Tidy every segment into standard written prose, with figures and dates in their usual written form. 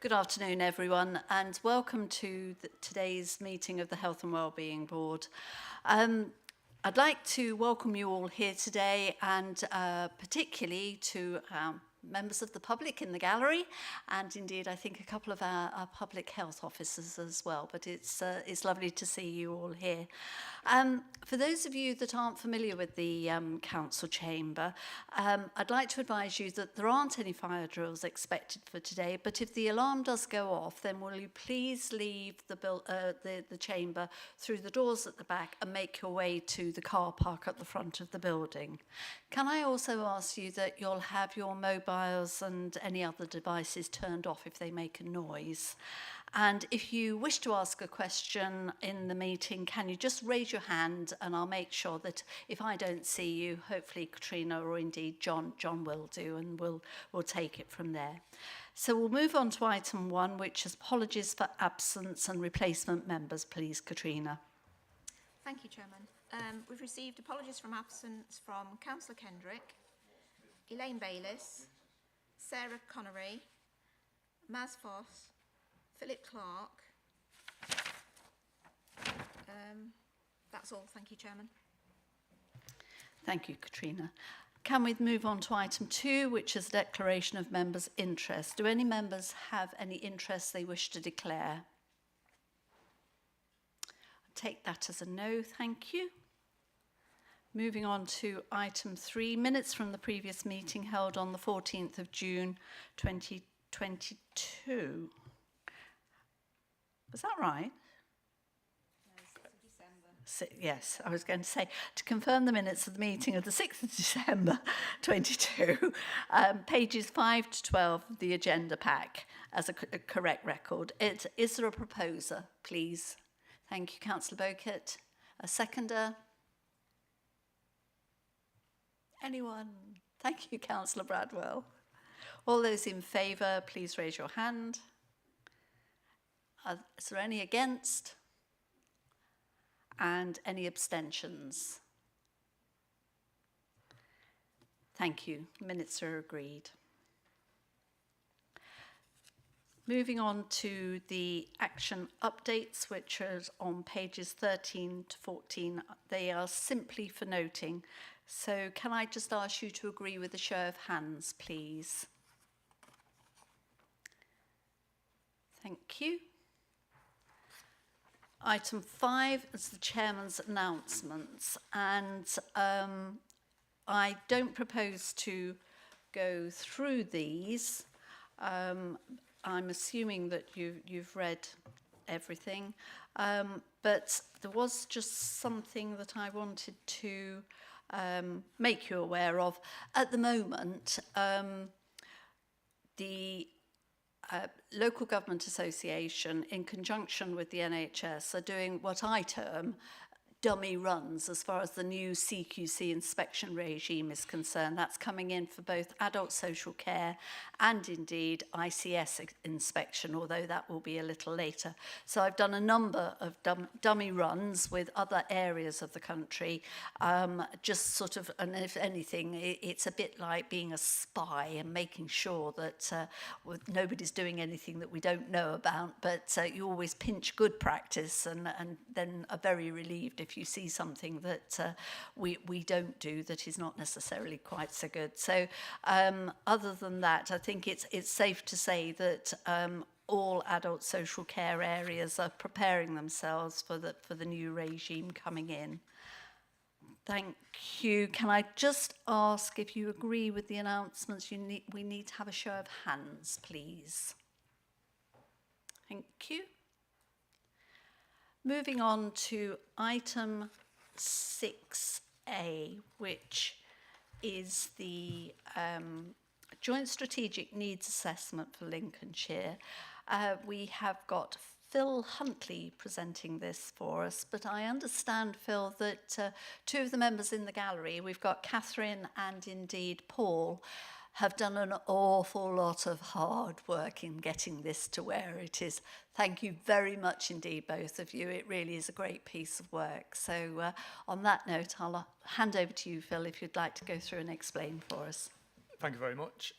Good afternoon, everyone, and welcome to today's meeting of the Health and Wellbeing Board. I'd like to welcome you all here today, and particularly to members of the public in the gallery, and indeed I think a couple of our public health officers as well, but it's lovely to see you all here. For those of you that aren't familiar with the council chamber, I'd like to advise you that there aren't any fire drills expected for today, but if the alarm does go off, then will you please leave the chamber through the doors at the back and make your way to the car park at the front of the building. Can I also ask you that you'll have your mobiles and any other devices turned off if they make a noise? And if you wish to ask a question in the meeting, can you just raise your hand, and I'll make sure that if I don't see you, hopefully Katrina or indeed John will do, and we'll take it from there. So we'll move on to item 1, which is apologies for absence and replacement members. Please, Katrina. Thank you, Chairman. We've received apologies from absence from Councillor Kendrick, Elaine Bayliss, Sarah Connery, Maz Foss, Philip Clark. That's all. Thank you, Chairman. Thank you, Katrina. Can we move on to item 2, which is a declaration of members' interest? Do any members have any interests they wish to declare? I'll take that as a no, thank you. Moving on to item 3, minutes from the previous meeting held on the 14th of June 2022. Was that right? Yes, I was going to say, to confirm the minutes of the meeting of the 6th of December 22, pages 5 to 12 of the agenda pack as a correct record. Is there a proposer, please? Thank you, Councillor Bowkett. A seconder? Anyone? Thank you, Councillor Bradwell. All those in favour, please raise your hand. Is there any against? And any abstentions? Thank you. Minutes are agreed. Moving on to the action updates, which are on pages 13 to 14. They are simply for noting. So can I just ask you to agree with a show of hands, please? Thank you. Item 5 is the chairman's announcements, and I don't propose to go through these. I'm assuming that you've read everything, but there was just something that I wanted to make you aware of. At the moment, the Local Government Association, in conjunction with the NHS, are doing what I term dummy runs as far as the new CQC inspection regime is concerned. That's coming in for both adult social care and indeed ICS inspection, although that will be a little later. So I've done a number of dummy runs with other areas of the country, just sort of, and if anything, it's a bit like being a spy and making sure that nobody's doing anything that we don't know about, but you always pinch good practice and then are very relieved if you see something that we don't do that is not necessarily quite so good. So other than that, I think it's safe to say that all adult social care areas are preparing themselves for the new regime coming in. Thank you. Can I just ask if you agree with the announcements? We need to have a show of hands, please. Thank you. Moving on to item 6A, which is the Joint Strategic Needs Assessment for Lincolnshire. We have got Phil Huntley presenting this for us, but I understand, Phil, that 2 of the members in the gallery, we've got Catherine and indeed Paul, have done an awful lot of hard work in getting this to where it is. Thank you very much indeed, both of you. It really is a great piece of work. So on that note, I'll hand over to you, Phil, if you'd like to go through and explain for us. Thank you very much.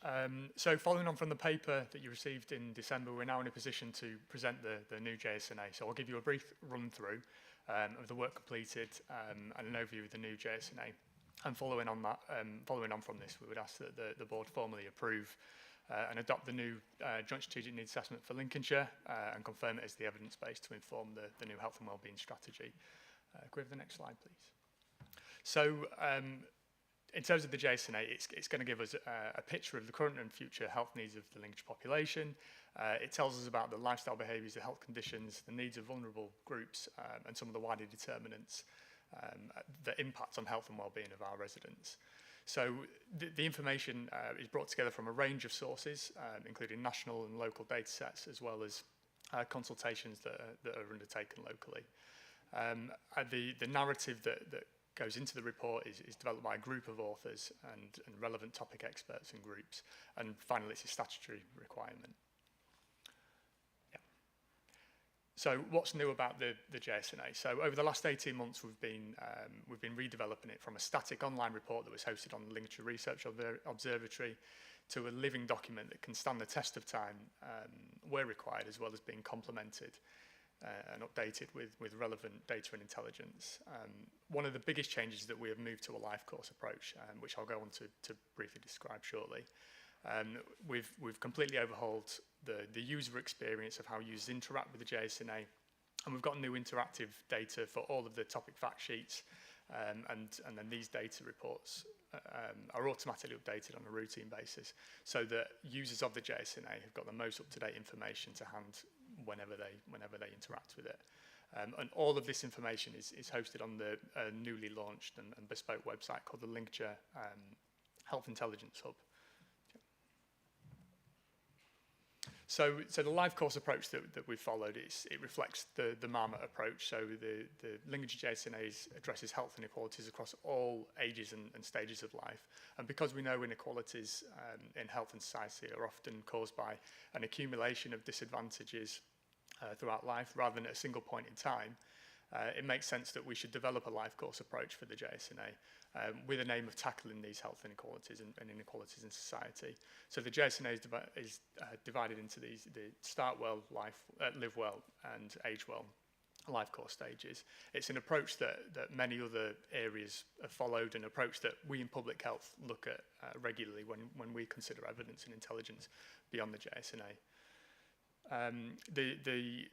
So following on from the paper that you received in December, we're now in a position to present the new JSNA. So I'll give you a brief run through of the work completed and an overview of the new JSNA. And following on from this, we would ask that the board formally approve and adopt the new Joint Strategic Needs Assessment for Lincolnshire and confirm it as the evidence base to inform the new health and wellbeing strategy. Can we have the next slide, please? So in terms of the JSNA, it's going to give us a picture of the current and future health needs of the Lincolnshire population. It tells us about the lifestyle behaviours, the health conditions, the needs of vulnerable groups, and some of the wider determinants that impact on health and wellbeing of our residents. So the information is brought together from a range of sources, including national and local data sets, as well as consultations that are undertaken locally. The narrative that goes into the report is developed by a group of authors and relevant topic experts and groups. And finally, it's a statutory requirement. Yeah. So what's new about the JSNA? So over the last 18 months, we've been redeveloping it from a static online report that was hosted on the Lincolnshire Research Observatory to a living document that can stand the test of time where required, as well as being complemented and updated with relevant data and intelligence. One of the biggest changes is that we have moved to a life course approach, which I'll go on to briefly describe shortly. We've completely overhauled the user experience of how users interact with the JSNA, and we've got new interactive data for all of the topic fact sheets, and then these data reports are automatically updated on a routine basis, so that users of the JSNA have got the most up-to-date information to hand whenever they interact with it. And all of this information is hosted on the newly launched and bespoke website called the Lincolnshire Health Intelligence Hub. So the life course approach that we've followed, it reflects the Marmot approach. So the Lincolnshire JSNA addresses health inequalities across all ages and stages of life. And because we know inequalities in health and society are often caused by an accumulation of disadvantages throughout life rather than at a single point in time, it makes sense that we should develop a life course approach for the JSNA with an aim of tackling these health inequalities and inequalities in society. So the JSNA is divided into the start well, live well, and age well life course stages. It's an approach that many other areas have followed, an approach that we in public health look at regularly when we consider evidence and intelligence beyond the JSNA. The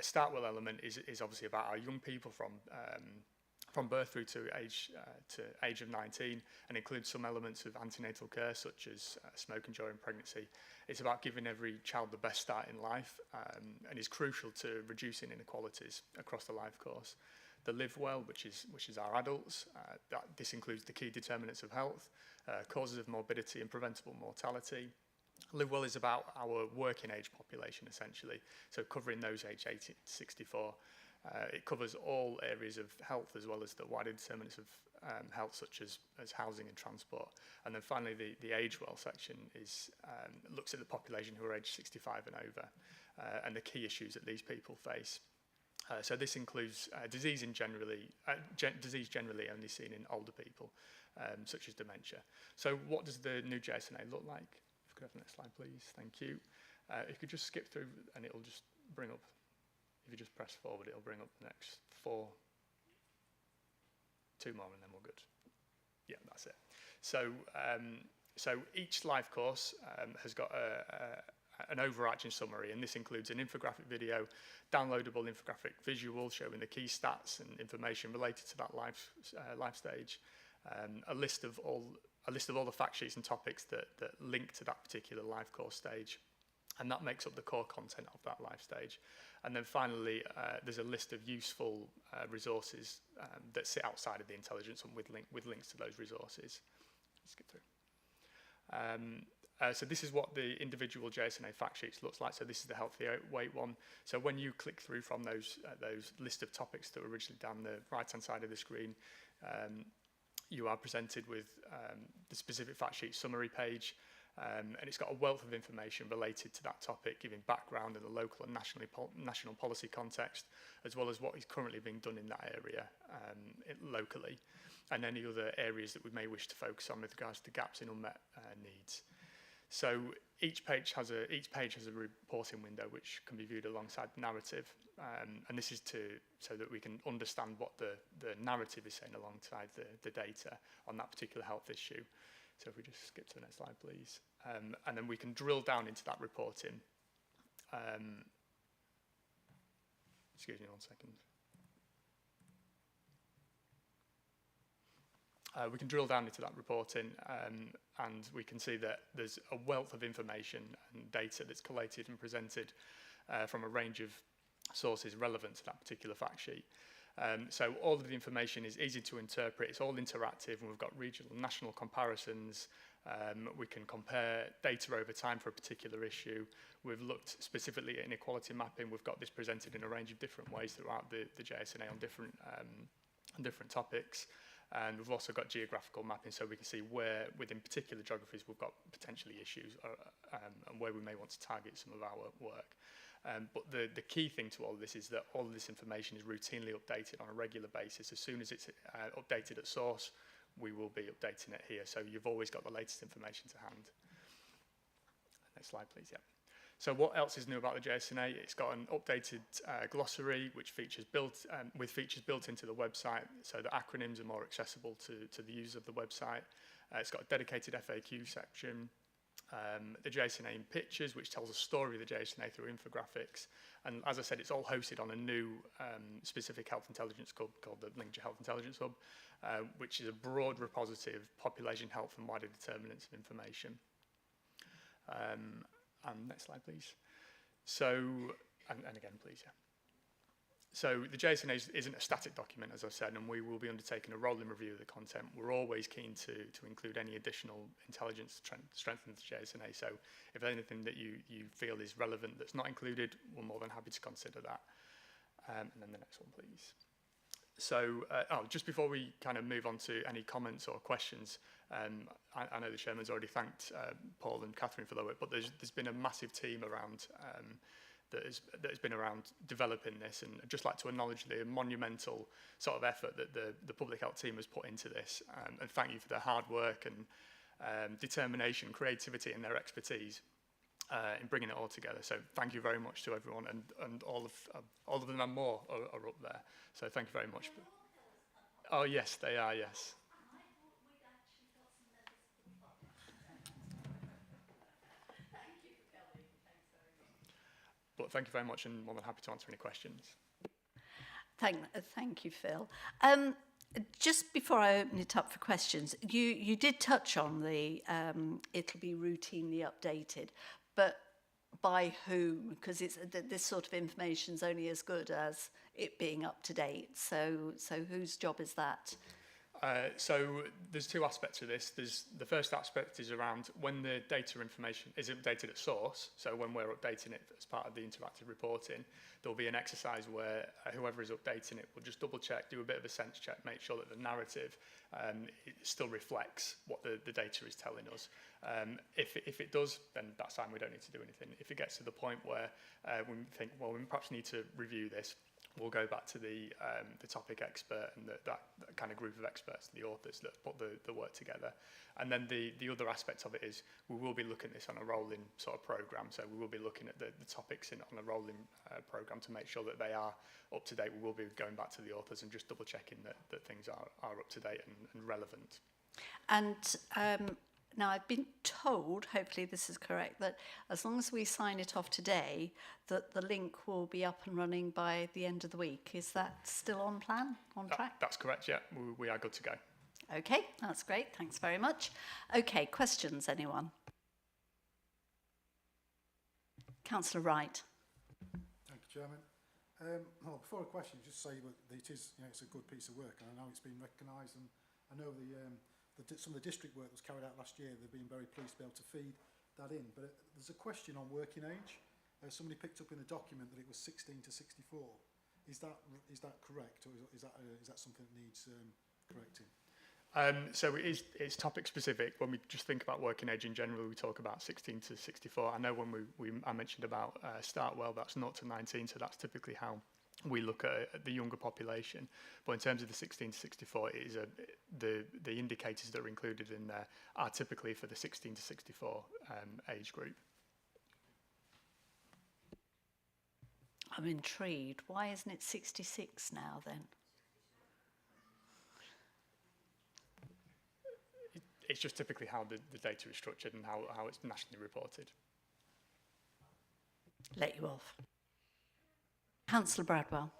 start well element is obviously about our young people from birth through to age of 19, and includes some elements of antenatal care such as smoking during pregnancy. It's about giving every child the best start in life, and is crucial to reducing inequalities across the life course. The live well, which is our adults, this includes the key determinants of health, causes of morbidity and preventable mortality. Live well is about our working age population, essentially, so covering those aged 18 to 64. It covers all areas of health as well as the wider determinants of health, such as housing and transport. And then finally, the age well section looks at the population who are aged 65 and over, and the key issues that these people face. So this includes disease generally only seen in older people, such as dementia. So what does the new JSNA look like? If we could have the next slide, please. Thank you. If you could just skip through, and it'll just bring up, if you just press forward, it'll bring up the next two more, and then we're good. Yeah, that's it. So each life course has got an overarching summary, and this includes an infographic video, downloadable infographic visual showing the key stats and information related to that life stage, a list of all the fact sheets and topics that link to that particular life course stage, and that makes up the core content of that life stage. And then finally, there's a list of useful resources that sit outside of the intelligence and with links to those resources. Let's get through. So this is what the individual JSNA fact sheets looks like. So this is the healthy weight one. So when you click through from those list of topics that were originally down the right-hand side of the screen, you are presented with the specific fact sheet summary page. And it's got a wealth of information related to that topic, giving background in the local and national policy context, as well as what is currently being done in that area locally, and any other areas that we may wish to focus on with regards to gaps in unmet needs. So each page has a reporting window which can be viewed alongside the narrative, and this is so that we can understand what the narrative is saying alongside the data on that particular health issue. So if we just skip to the next slide, please. And then we can drill down into that reporting. Excuse me 1 second. We can drill down into that reporting, and we can see that there's a wealth of information and data that's collated and presented from a range of sources relevant to that particular fact sheet. So all of the information is easy to interpret, it's all interactive, and we've got regional and national comparisons. We can compare data over time for a particular issue. We've looked specifically at inequality mapping. We've got this presented in a range of different ways throughout the JSNA on different topics. And we've also got geographical mapping, so we can see where within particular geographies we've got potentially issues and where we may want to target some of our work. But the key thing to all of this is that all of this information is routinely updated on a regular basis. As soon as it's updated at source, we will be updating it here. So you've always got the latest information to hand. Next slide, please. Yeah. So what else is new about the JSNA? It's got an updated glossary which with features built into the website, so the acronyms are more accessible to the users of the website. It's got a dedicated FAQ section. The JSNA in pictures, which tells a story of the JSNA through infographics. And as I said, it's all hosted on a new specific health intelligence hub called the Lincolnshire Health Intelligence Hub, which is a broad repository of population health and wider determinants of information. And next slide, please. So, and again, please, yeah. So the JSNA isn't a static document, as I said, and we will be undertaking a rolling review of the content. We're always keen to include any additional intelligence to strengthen the JSNA. So if there's anything that you feel is relevant that's not included, we're more than happy to consider that. And then the next one, please. So, just before we kind of move on to any comments or questions, I know the chairman's already thanked Paul and Catherine for their work, but there's been a massive team around that has been around developing this, and I'd just like to acknowledge the monumental sort of effort that the public health team has put into this, and thank you for their hard work and determination, creativity, and their expertise in bringing it all together. So thank you very much to everyone, and all of them and more are up there. So thank you very much. Oh yes, they are. Yes. But thank you very much, and more than happy to answer any questions. Thank you, Phil. Just before I open it up for questions, you did touch on the it'll be routinely updated, but by whom? Because this sort of information is only as good as it being up to date. So whose job is that? So there's two aspects to this. The first aspect is around when the data information is updated at source. So when we're updating it as part of the interactive reporting, there'll be an exercise where whoever is updating it will just double check, do a bit of a sense check, make sure that the narrative it still reflects what the data is telling us. If it does, then that's fine, we don't need to do anything. If it gets to the point where we think, well, we perhaps need to review this, we'll go back to the topic expert and that kind of group of experts, the authors that put the work together. And then the other aspect of it is we will be looking at this on a rolling sort of programme. So we will be looking at the topics on a rolling programme to make sure that they are up to date. We will be going back to the authors and just double checking that things are up to date and relevant. And now I've been told, hopefully this is correct, that as long as we sign it off today, that the link will be up and running by the end of the week. Is that still on plan, on track? That's correct, yeah. We are good to go. Okay, that's great. Thanks very much. Okay, questions, anyone? Councillor Wright. Thank you, Chairman. Well, before a question, just say that it is, it's a good piece of work, and I know it's been recognised, and I know some of the district work that was carried out last year, they've been very pleased to be able to feed that in. But there's a question on working age. Somebody picked up in the document that it was 16 to 64. Is that correct, or is that something that needs correcting? So it's topic specific. When we just think about working age in general, we talk about 16 to 64. I know when I mentioned about Start Well, that's 0 to 19, so that's typically how we look at the younger population. But in terms of the 16 to 64, it is the indicators that are included in there are typically for the 16 to 64 age group. I'm intrigued. Why isn't it 66 now then? It's just typically how the data is structured and how it's nationally reported. Let you off. Councillor Bradwell.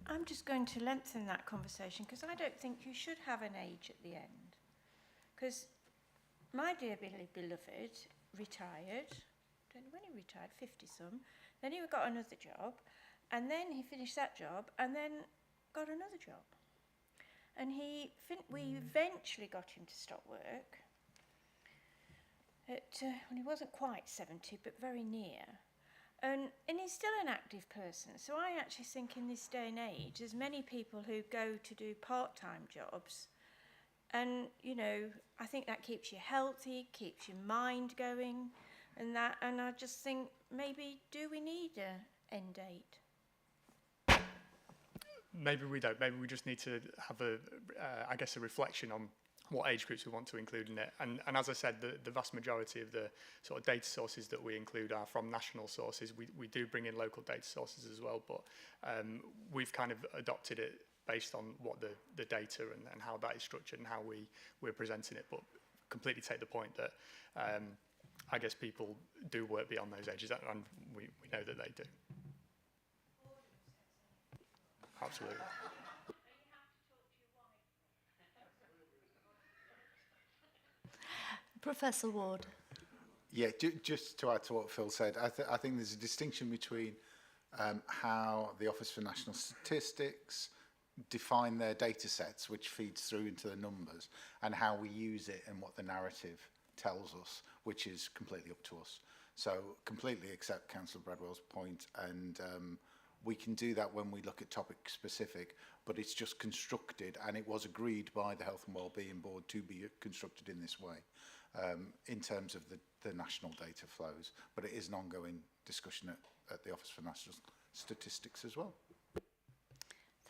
I'm just going to lengthen that conversation because I don't think you should have an age at the end. Because my dear beloved retired, don't know when he retired, 50-some, then he got another job, and then he finished that job, and then got another job. And we eventually got him to stop work when he wasn't quite 70, but very near. And he's still an active person. So I actually think in this day and age, there's many people who go to do part-time jobs. And, you know, I think that keeps you healthy, keeps your mind going, and I just think maybe do we need an end date? Maybe we don't. Maybe we just need to have a reflection on what age groups we want to include in it. And as I said, the vast majority of the sort of data sources that we include are from national sources. We do bring in local data sources as well, but we've kind of adopted it based on what the data and how that is structured and how we're presenting it. But completely take the point that I guess people do work beyond those ages, and we know that they do. Absolutely. Professor Ward. Yeah, just to add to what Phil said, I think there's a distinction between how the Office for National Statistics define their data sets, which feeds through into the numbers, and how we use it and what the narrative tells us, which is completely up to us. So completely accept Councillor Bradwell's point, and we can do that when we look at topic specific, but it's just constructed, and it was agreed by the Health and Wellbeing Board to be constructed in this way in terms of the national data flows. But it is an ongoing discussion at the Office for National Statistics as well.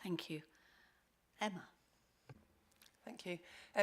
Thank you. Emma. Thank you.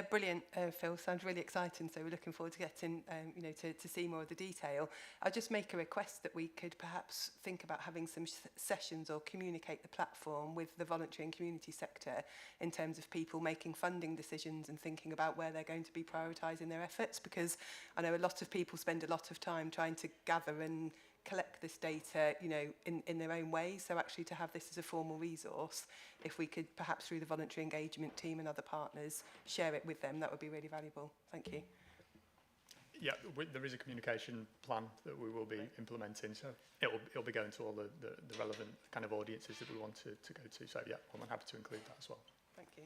Brilliant, Phil. Sounds really exciting. So we're looking forward to getting, to see more of the detail. I'll just make a request that we could perhaps think about having some sessions or communicate the platform with the voluntary and community sector in terms of people making funding decisions and thinking about where they're going to be prioritising their efforts, because I know a lot of people spend a lot of time trying to gather and collect this data, in their own way. So actually to have this as a formal resource, if we could perhaps through the voluntary engagement team and other partners share it with them, that would be really valuable. Thank you. Yeah, there is a communication plan that we will be implementing, so it'll be going to all the relevant kind of audiences that we want to go to. So yeah, I'm happy to include that as well. Thank you.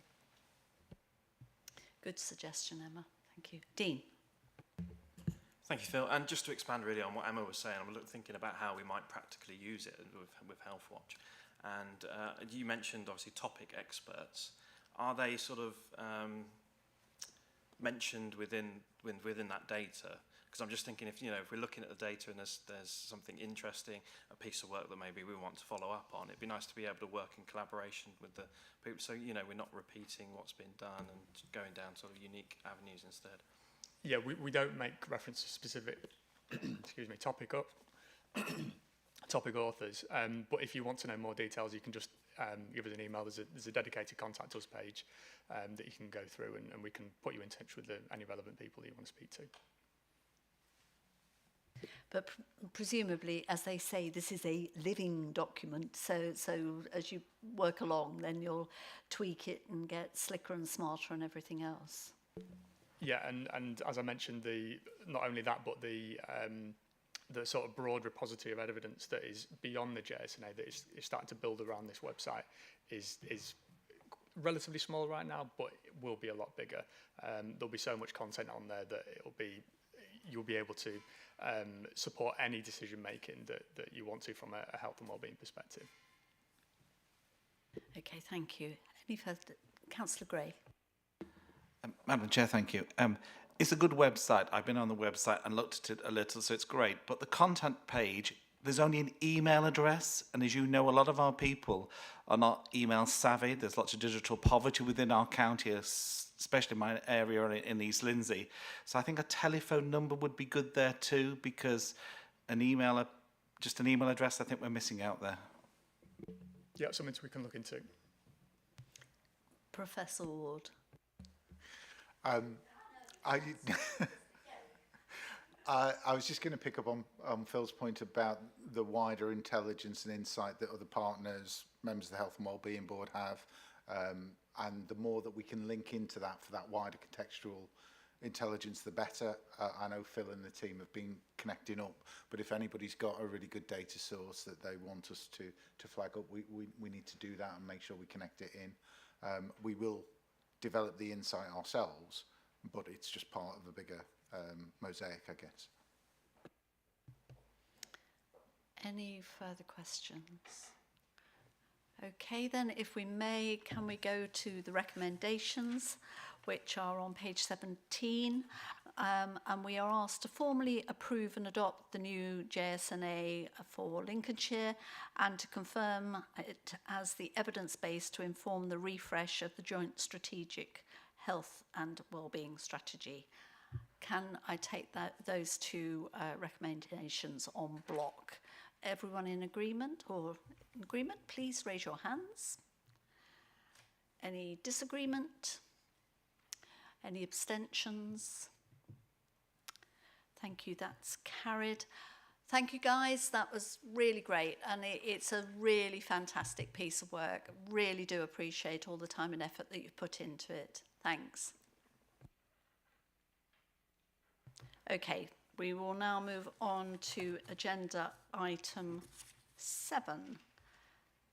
Good suggestion, Emma. Thank you. Dean. Thank you, Phil. And just to expand really on what Emma was saying, I'm thinking about how we might practically use it with Healthwatch. And you mentioned, obviously, topic experts. Are they sort of mentioned within that data? Because I'm just thinking if we're looking at the data and there's something interesting, a piece of work that maybe we want to follow up on, it'd be nice to be able to work in collaboration with the people. So, we're not repeating what's been done and going down sort of unique avenues instead. Yeah, we don't make reference to specific, topic authors. But if you want to know more details, you can just give us an email. There's a dedicated contact us page that you can go through, and we can put you in touch with any relevant people that you want to speak to. But presumably, as they say, this is a living document. So as you work along, then you'll tweak it and get slicker and smarter and everything else. Yeah, and as I mentioned, not only that, but the sort of broad repository of evidence that is beyond the JSNA that is starting to build around this website is relatively small right now, but it will be a lot bigger. There'll be so much content on there that you'll be able to support any decision making that you want to from a health and wellbeing perspective. Okay, thank you. Any further? Councillor Gray. Madam Chair, thank you. It's a good website. I've been on the website and looked at it a little, so it's great. But the content page, there's only an email address. And as you know, a lot of our people are not email savvy. There's lots of digital poverty within our county, especially my area in East Lindsey. So I think a telephone number would be good there too, because just an email address, I think we're missing out there. Yeah, something we can look into. Professor Ward. I was just going to pick up on Phil's point about the wider intelligence and insight that other partners, members of the Health and Wellbeing Board have, and the more that we can link into that for that wider contextual intelligence, the better. I know Phil and the team have been connecting up, but if anybody's got a really good data source that they want us to flag up, we need to do that and make sure we connect it in. We will develop the insight ourselves, but it's just part of a bigger mosaic, I guess. Any further questions? Okay, then, if we may, can we go to the recommendations, which are on page 17, and we are asked to formally approve and adopt the new JSNA for Lincolnshire and to confirm it as the evidence base to inform the refresh of the joint strategic health and wellbeing strategy. Can I take those two recommendations en bloc? Everyone in agreement or in agreement, please raise your hands. Any disagreement? Any abstentions? Thank you, that's carried. Thank you guys, that was really great, and it's a really fantastic piece of work. Really do appreciate all the time and effort that you've put into it. Thanks. Okay, we will now move on to agenda item 7.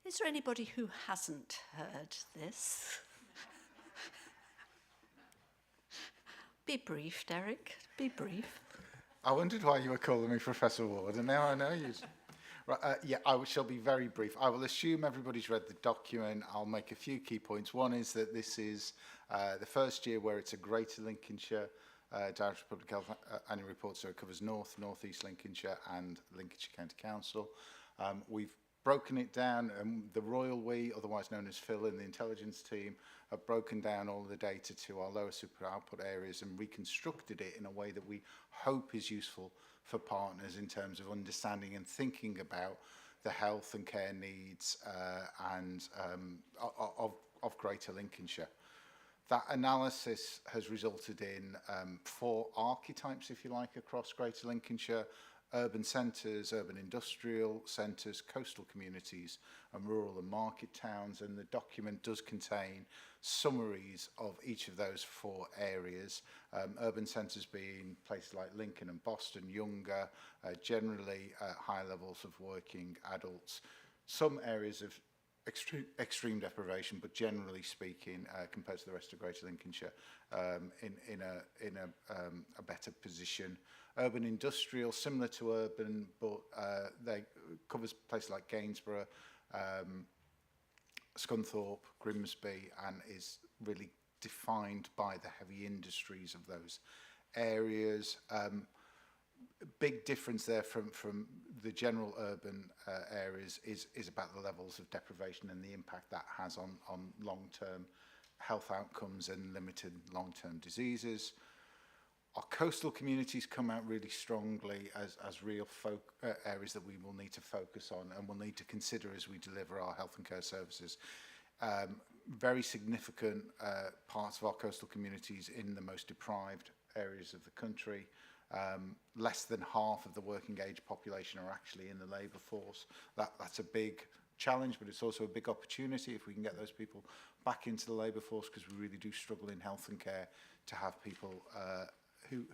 Is there anybody who hasn't heard this? Be brief, Derek, be brief. I wondered why you were calling me Professor Ward, and now I know you. Right, yeah, I shall be very brief. I will assume everybody's read the document. I'll make a few key points. One is that this is the first year where it's a Greater Lincolnshire Director of Public Health annual report, so it covers North, North East Lincolnshire and Lincolnshire County Council. We've broken it down, and the Royal We, otherwise known as Phil and the intelligence team, have broken down all the data to our lower super output areas and reconstructed it in a way that we hope is useful for partners in terms of understanding and thinking about the health and care needs of Greater Lincolnshire. That analysis has resulted in 4 archetypes, if you like, across Greater Lincolnshire: urban centres, urban industrial centres, coastal communities and rural and market towns. And the document does contain summaries of each of those 4 areas. Urban centres being places like Lincoln and Boston, younger, generally high levels of working adults. Some areas of extreme deprivation, but generally speaking, compared to the rest of Greater Lincolnshire, in a better position. Urban industrial, similar to urban, but they covers places like Gainsborough, Scunthorpe, Grimsby, and is really defined by the heavy industries of those areas. Big difference there from the general urban areas is about the levels of deprivation and the impact that has on long-term health outcomes and limited long-term diseases. Our coastal communities come out really strongly as real areas that we will need to focus on and will need to consider as we deliver our health and care services. Very significant parts of our coastal communities in the most deprived areas of the country. Less than half of the working age population are actually in the labour force. That's a big challenge, but it's also a big opportunity if we can get those people back into the labour force, because we really do struggle in health and care to have people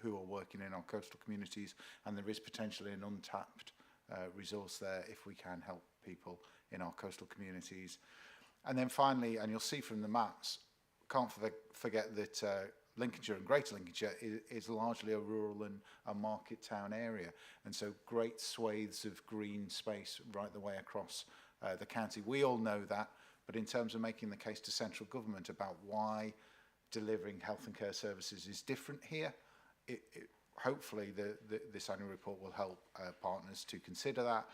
who are working in our coastal communities, and there is potentially an untapped resource there if we can help people in our coastal communities. And then finally, and you'll see from the maps, can't forget that Lincolnshire and Greater Lincolnshire is largely a rural and a market town area, and so great swathes of green space right the way across the county. We all know that, but in terms of making the case to central government about why delivering health and care services is different here. Hopefully this annual report will help partners to consider that,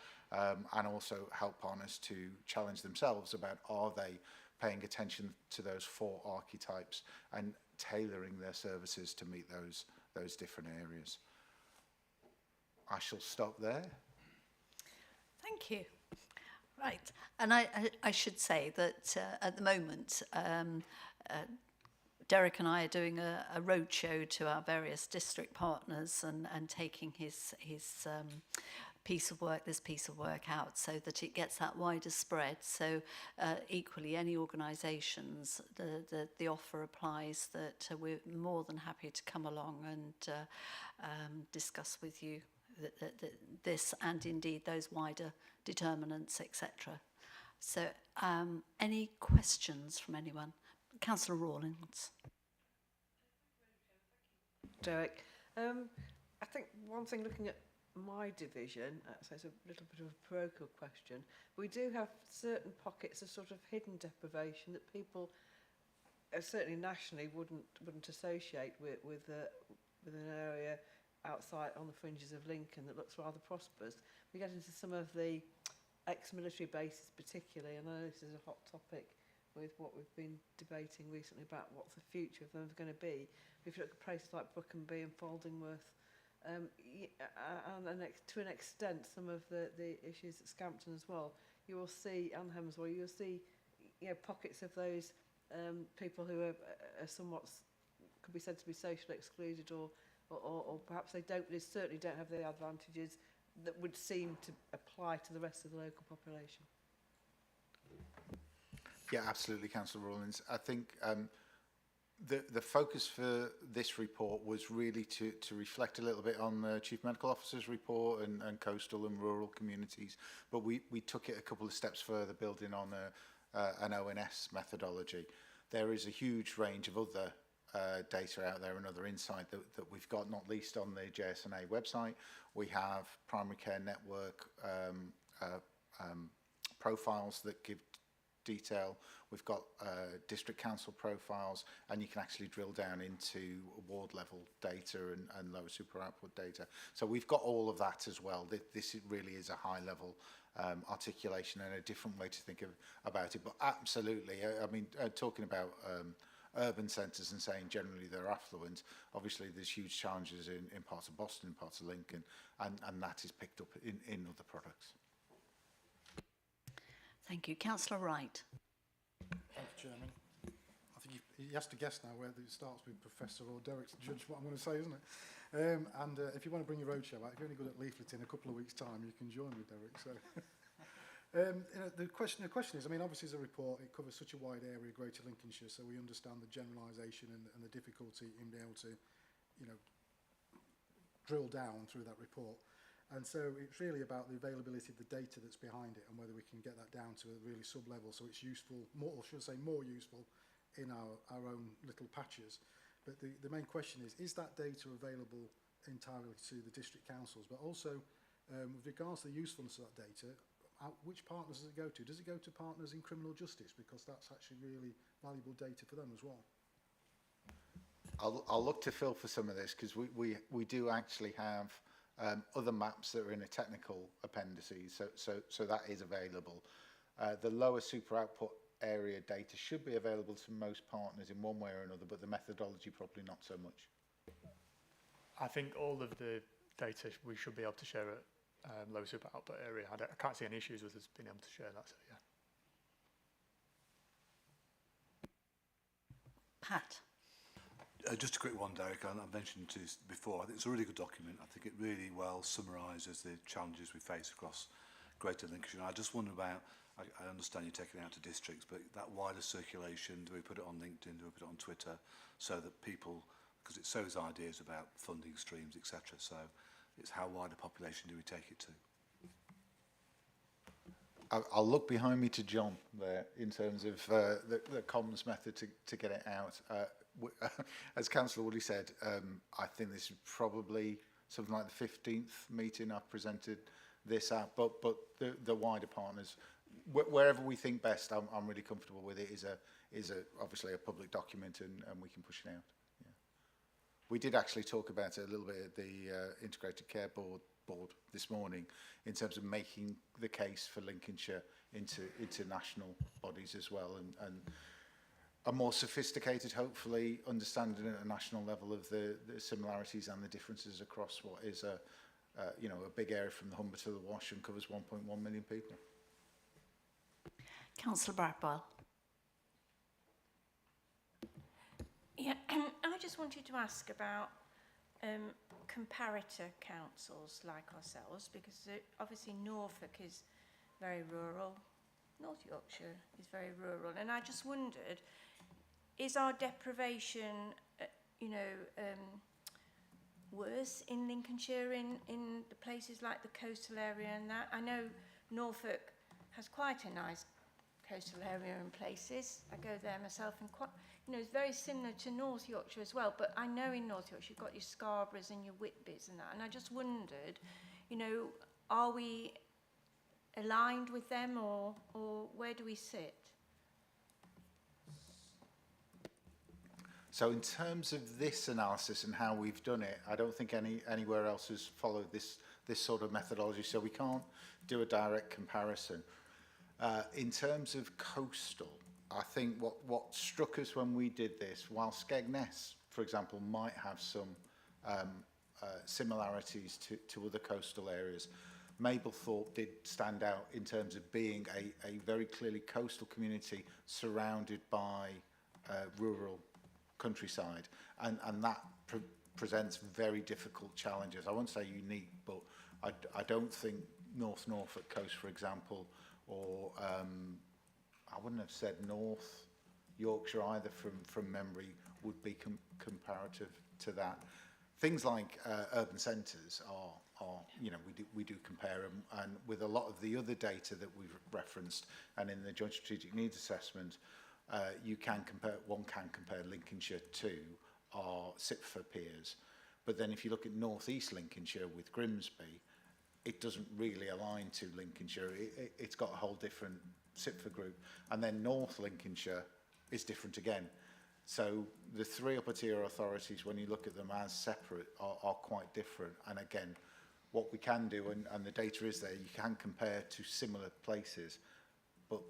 and also help partners to challenge themselves about, are they paying attention to those 4 archetypes and tailoring their services to meet those different areas. I shall stop there. Thank you. Right, and I should say that at the moment, Derek and I are doing a roadshow to our various district partners and taking his piece of work out so that it gets that wider spread. So equally, any organisations, the offer applies that we're more than happy to come along and discuss with you this and indeed those wider determinants, etc. So any questions from anyone? Councillor Rawlins. Derek, I think one thing looking at my division, so it's a little bit of a parochial question, we do have certain pockets of sort of hidden deprivation that people certainly nationally wouldn't associate with an area outside on the fringes of Lincoln that looks rather prosperous. We get into some of the ex-military bases particularly, and I know this is a hot topic with what we've been debating recently about what the future of them is going to be. If you look at places like Brookenby and Foldingworth, and to an extent some of the issues at Scampton as well, you will see, and Hemswell, you'll see pockets of those people who are somewhat, could be said to be socially excluded, or perhaps they certainly don't have the advantages that would seem to apply to the rest of the local population. Yeah, absolutely, Councillor Rawlins. I think the focus for this report was really to reflect a little bit on the Chief Medical Officer's report and coastal and rural communities, but we took it a couple of steps further, building on an ONS methodology. There is a huge range of other data out there and other insight that we've got, not least on the JSNA website. We have primary care network profiles that give detail. We've got district council profiles, and you can actually drill down into ward level data and lower super output data. So we've got all of that as well. This really is a high level articulation and a different way to think about it. But absolutely, I mean, talking about urban centres and saying generally they're affluent, obviously there's huge challenges in parts of Boston, in parts of Lincoln, and that is picked up in other products. Thank you. Councillor Wright. Thank you, Chairman. I think he has to guess now whether it starts with Professor or Derek to judge what I'm going to say, isn't it? And if you want to bring your roadshow out, if you're only good at leafleting in a couple of weeks' time, you can join with Derek. So, the question is, I mean, obviously as a report, it covers such a wide area, Greater Lincolnshire, so we understand the generalisation and the difficulty in being able to, drill down through that report. And so it's really about the availability of the data that's behind it and whether we can get that down to a really sub-level so it's useful, more, or should I say more useful in our own little patches. But the main question is that data available entirely to the district councils? But also, with regards to the usefulness of that data, which partners does it go to? Does it go to partners in criminal justice? Because that's actually really valuable data for them as well. I'll look to Phil for some of this, because we do actually have other maps that are in a technical appendices, so that is available. The lower super output area data should be available to most partners in one way or another, but the methodology probably not so much. I think all of the data we should be able to share at low super output area. I can't see any issues with us being able to share that, so yeah. Pat. Just a quick one, Derek. I mentioned this before. I think it's a really good document. I think it really well summarises the challenges we face across Greater Lincolnshire. I just wonder about, I understand you're taking it out to districts, but that wider circulation, do we put it on LinkedIn, do we put it on Twitter, so that people, because it sows ideas about funding streams, etc. So it's how wide a population do we take it to? I'll look behind me to John there in terms of the comms method to get it out. As Councillor Woodley said, I think this is probably something like the 15th meeting I've presented this at, but the wider partners, wherever we think best, I'm really comfortable with it, is obviously a public document, and we can push it out. Yeah. We did actually talk about it a little bit at the Integrated Care Board this morning in terms of making the case for Lincolnshire into national bodies as well, and a more sophisticated, hopefully, understanding at a national level of the similarities and the differences across what is a big area from the Humber to the Wash and covers 1.1 million people. Councillor Bradwell. Yeah, I just wanted to ask about comparator councils like ourselves, because obviously Norfolk is very rural, North Yorkshire is very rural, and I just wondered, is our deprivation, worse in Lincolnshire, in the places like the coastal area and that? I know Norfolk has quite a nice coastal area in places. I go there myself, and quite, it's very similar to North Yorkshire as well, but I know in North Yorkshire you've got your Scarboroughs and your Whitbys and that, and I just wondered, are we aligned with them, or where do we sit? So in terms of this analysis and how we've done it, I don't think anywhere else has followed this sort of methodology, so we can't do a direct comparison. In terms of coastal, I think what struck us when we did this, while Skegness, for example, might have some similarities to other coastal areas, Mablethorpe did stand out in terms of being a very clearly coastal community surrounded by rural countryside, and that presents very difficult challenges. I won't say unique, but I don't think North Norfolk coast, for example, or I wouldn't have said North Yorkshire either from memory, would be comparative to that. Things like urban centres are we do compare them, and with a lot of the other data that we've referenced, and in the Joint Strategic Needs Assessment, one can compare Lincolnshire to our SIPFA peers. But then if you look at North East Lincolnshire with Grimsby, it doesn't really align to Lincolnshire. It's got a whole different SIPFA group. And then North Lincolnshire is different again. So the three upper tier authorities, when you look at them as separate, are quite different. And again, what we can do, and the data is there, you can compare to similar places, but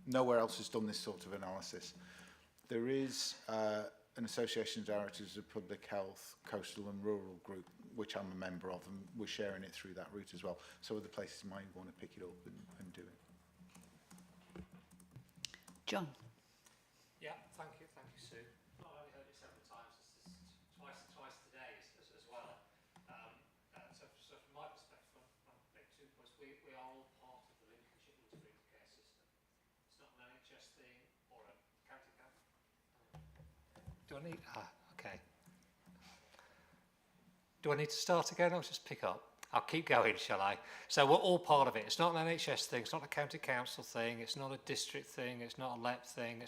nowhere else has done this sort of analysis. There is an Association of Directors of Public Health, Coastal and Rural Group, which I'm a member of, and we're sharing it through that route as well. So other places might want to pick it up and do it. John. Yeah, thank you, Sue. I've only heard it several times, twice today as well. So from my perspective, I'll make 2 points. We are all part of the Lincolnshire integrated care system. It's not an NHS thing or a county council. Do I need? Okay. Do I need to start again or just pick up? I'll keep going, shall I? So we're all part of it. It's not an NHS thing. It's not a county council thing. It's not a district thing. It's not a LEP thing.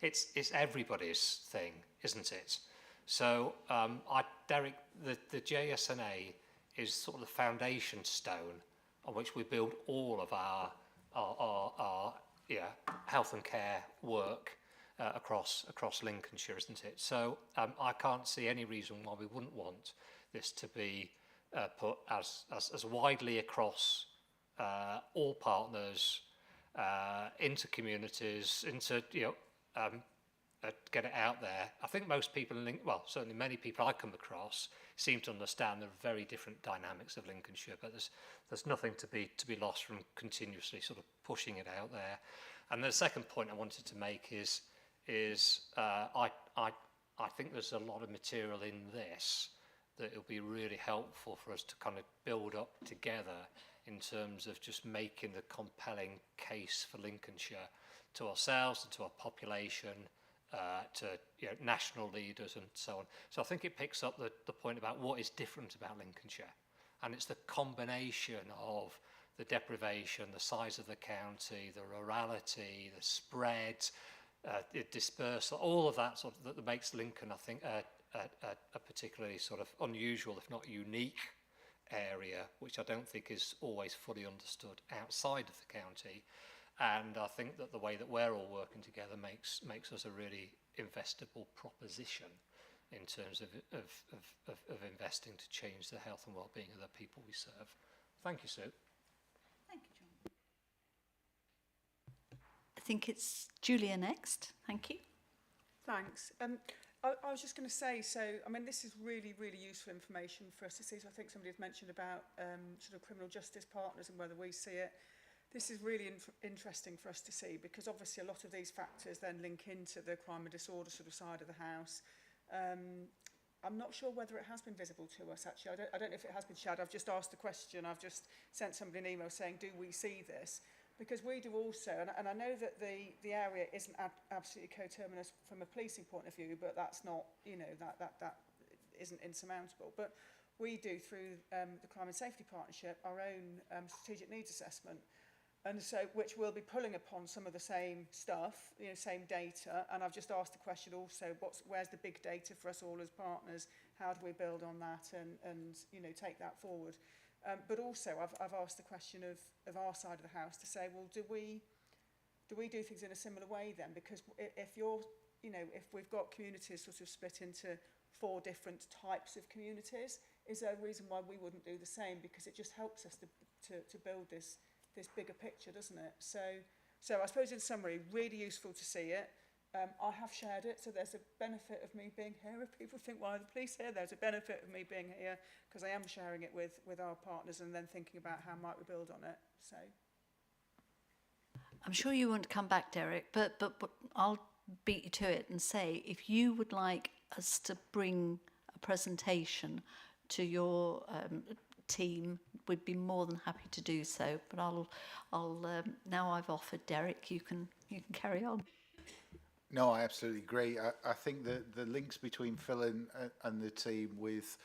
It's everybody's thing, isn't it? So Derek, the JSNA is sort of the foundation stone on which we build all of our health and care work across Lincolnshire, isn't it? So I can't see any reason why we wouldn't want this to be put as widely across all partners, into communities, into get it out there. I think most people certainly many people I come across seem to understand the very different dynamics of Lincolnshire, but there's nothing to be lost from continuously sort of pushing it out there. And the second point I wanted to make is I think there's a lot of material in this that it'll be really helpful for us to kind of build up together in terms of just making the compelling case for Lincolnshire to ourselves and to our population, to national leaders and so on. So I think it picks up the point about what is different about Lincolnshire, and it's the combination of the deprivation, the size of the county, the rurality, the spread, the dispersal, all of that sort of that makes Lincoln, I think, a particularly sort of unusual, if not unique, area, which I don't think is always fully understood outside of the county. And I think that the way that we're all working together makes us a really investable proposition in terms of investing to change the health and well-being of the people we serve. Thank you, Sue. Thank you, John. I think it's Julia next. Thank you. Thanks. I was just going to say, so, I mean, this is really, really useful information for us to see. So I think somebody has mentioned about sort of criminal justice partners and whether we see it. This is really interesting for us to see, because obviously a lot of these factors then link into the crime and disorder sort of side of the house. I'm not sure whether it has been visible to us, actually. I don't know if it has been shared. I've just asked the question. I've just sent somebody an email saying, do we see this? Because we do also, and I know that the area isn't absolutely coterminous from a policing point of view, but that's not, you know, that isn't insurmountable. But we do, through the Crime and Safety Partnership, our own strategic needs assessment. And so, which will be pulling upon some of the same stuff, you know, same data. And I've just asked the question also, where's the big data for us all as partners? How do we build on that and you know, take that forward? But also, I've asked the question of our side of the house to say, well, do we do things in a similar way then? Because if you're, you know, if we've got communities sort of split into 4 different types of communities, is there a reason why we wouldn't do the same? Because it just helps us to build this bigger picture, doesn't it? So I suppose in summary, really useful to see it. I have shared it, so there's a benefit of me being here. If people think, why are the police here? There's a benefit of me being here because I am sharing it with our partners and then thinking about how might we build on it. So I'm sure you want to come back, Derek, but I'll beat you to it and say, if you would like us to bring a presentation to your team, we'd be more than happy to do so. But I'll now I've offered Derek, you can carry on. No, I absolutely agree. I think that the links between Phil and the team with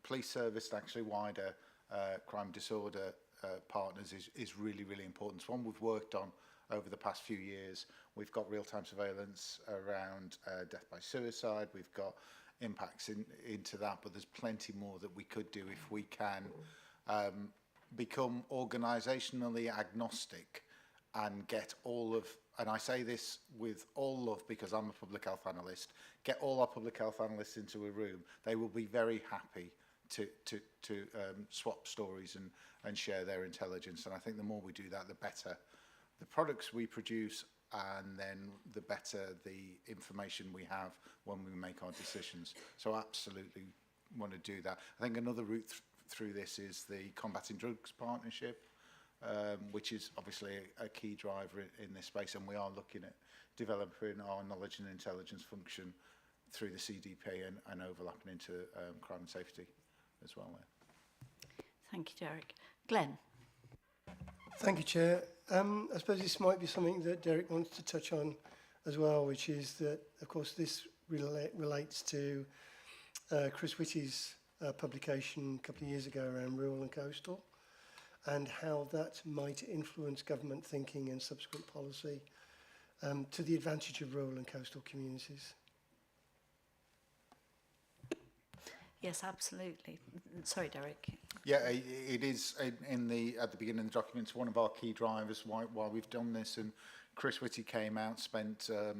police service and actually wider crime disorder partners is really, really important. It's one we've worked on over the past few years. We've got real-time surveillance around death by suicide. We've got impacts into that, but there's plenty more that we could do if we can become organisationally agnostic and get all of, and I say this with all love because I'm a public health analyst, get all our public health analysts into a room. They will be very happy to swap stories and share their intelligence. And I think the more we do that, the better the products we produce, and then the better the information we have when we make our decisions. So absolutely want to do that. I think another route through this is the Combating Drugs Partnership, which is obviously a key driver in this space, and we are looking at developing our knowledge and intelligence function through the CDP and overlapping into crime and safety as well. Thank you, Derek. Glenn. Thank you, Chair. I suppose this might be something that Derek wants to touch on as well, which is that, of course, this relates to Chris Whitty's publication a couple of years ago around rural and coastal, and how that might influence government thinking and subsequent policy to the advantage of rural and coastal communities. Yes, absolutely. Sorry, Derek. Yeah, it is in the at the beginning of the document. It's one of our key drivers why we've done this. And Chris Whitty came out, spent a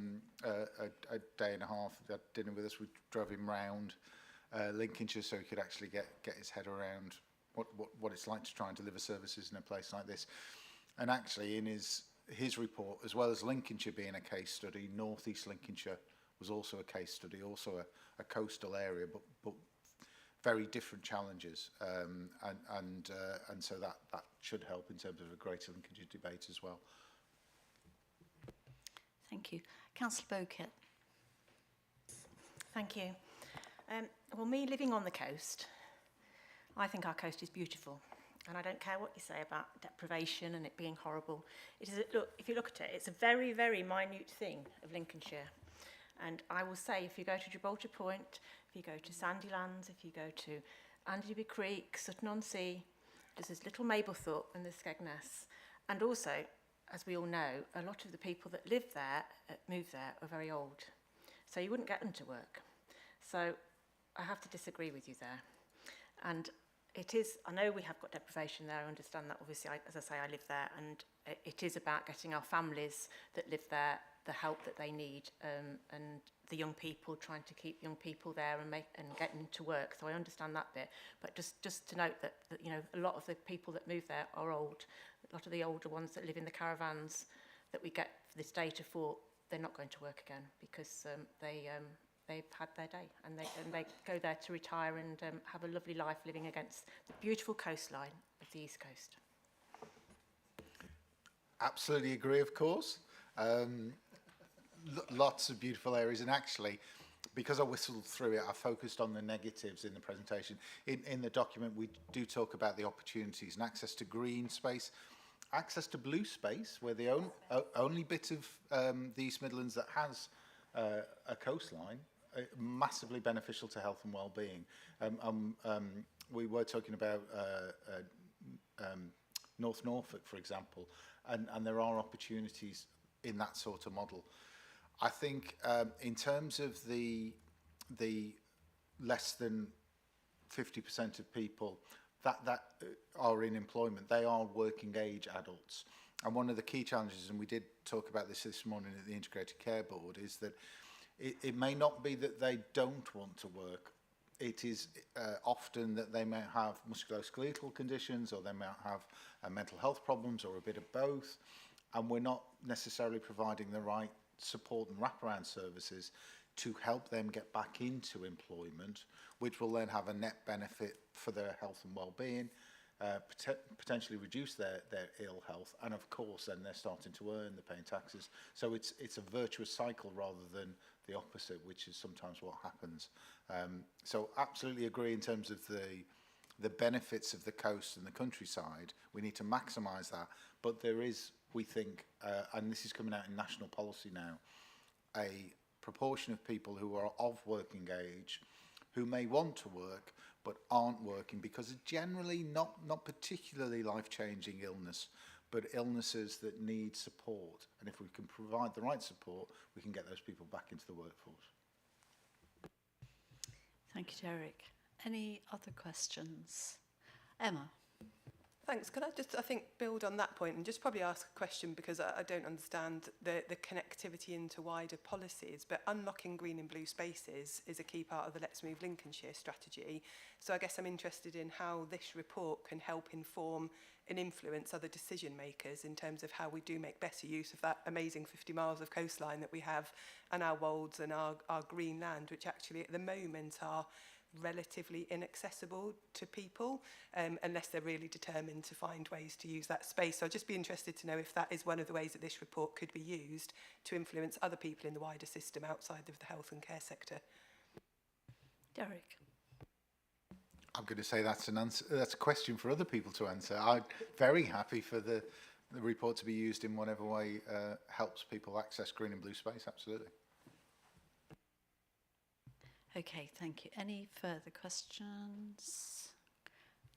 day and a half at dinner with us. We drove him round Lincolnshire so he could actually get his head around what it's like to try and deliver services in a place like this. And actually, in his report, as well as Lincolnshire being a case study, North East Lincolnshire was also a case study, also a coastal area, but very different challenges, and so that should help in terms of a greater Lincolnshire debate as well. Thank you. Councillor Bowkett. Thank you. Well, me living on the coast, I think our coast is beautiful, and I don't care what you say about deprivation and it being horrible. It is, look, if you look at it, it's a very, very minute thing of Lincolnshire. And I will say, if you go to Gibraltar Point, if you go to Sandylands, if you go to Andyby Creek, Sutton-on-Sea, there's this little Mablethorpe and the Skegness. And also, as we all know, a lot of the people that live there, move there, are very old. So you wouldn't get them to work. So I have to disagree with you there. And it is, I know we have got deprivation there, I understand that, obviously, as I say, I live there, and it is about getting our families that live there the help that they need, and the young people, trying to keep young people there and get them to work. So I understand that bit, but just to note that, you know, a lot of the people that move there are old. A lot of the older ones that live in the caravans that we get this data for, they're not going to work again because they've had their day, and they go there to retire and have a lovely life living against the beautiful coastline of the East Coast. Absolutely agree, of course. Lots of beautiful areas, and actually, because I whistled through it, I focused on the negatives in the presentation. In the document, we do talk about the opportunities and access to green space, access to blue space. We're the only bit of the East Midlands that has a coastline, massively beneficial to health and well-being. We were talking about North Norfolk, for example, and there are opportunities in that sort of model. I think in terms of the less than 50% of people that are in employment, they are working age adults. And one of the key challenges, and we did talk about this morning at the Integrated Care Board, is that it may not be that they don't want to work. It is often that they may have musculoskeletal conditions, or they may have mental health problems, or a bit of both, and we're not necessarily providing the right support and wraparound services to help them get back into employment, which will then have a net benefit for their health and well-being, potentially reduce their ill health, and of course then they're starting to earn, they're paying taxes. So it's a virtuous cycle rather than the opposite, which is sometimes what happens. So absolutely agree in terms of the benefits of the coast and the countryside. We need to maximise that, but there is, we think, and this is coming out in national policy now, a proportion of people who are of working age who may want to work but aren't working because of generally not particularly life-changing illness, but illnesses that need support. And if we can provide the right support, we can get those people back into the workforce. Thank you, Derek. Any other questions? Emma. Thanks. Can I just, I think, build on that point and just probably ask a question, because I don't understand the connectivity into wider policies, but unlocking green and blue spaces is a key part of the Let's Move Lincolnshire strategy. So I guess I'm interested in how this report can help inform and influence other decision makers in terms of how we do make better use of that amazing 50 miles of coastline that we have, and our wolds and our green land, which actually at the moment are relatively inaccessible to people unless they're really determined to find ways to use that space. So I'd just be interested to know if that is one of the ways that this report could be used to influence other people in the wider system outside of the health and care sector. Derek. I'm going to say that's an answer. That's a question for other people to answer. I'm very happy for the report to be used in whatever way helps people access green and blue space. Absolutely. Okay, thank you. Any further questions?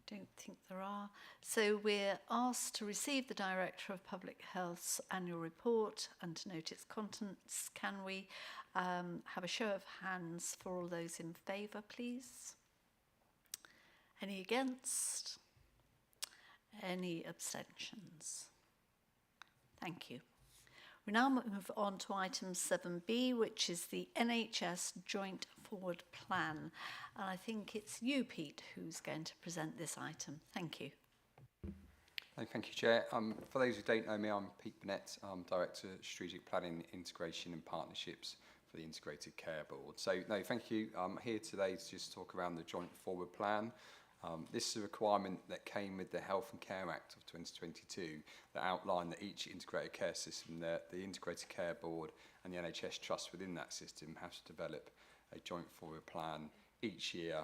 Don't think there are. So we're asked to receive the Director of Public Health's annual report and to note its contents. Can we have a show of hands for all those in favour, please? Any against? Any abstentions? Thank you. We now move on to item 7B, which is the NHS Joint Forward Plan. And I think it's you, Pete, who's going to present this item. Thank you. Thank you, Chair. For those who don't know me, I'm Pete Burnett. I'm Director of Strategic Planning, Integration and Partnerships for the Integrated Care Board. So, no, thank you. I'm here today to just talk around the Joint Forward Plan. This is a requirement that came with the Health and Care Act of 2022 that outlined that each integrated care system, the Integrated Care Board and the NHS Trust within that system has to develop a joint forward plan each year,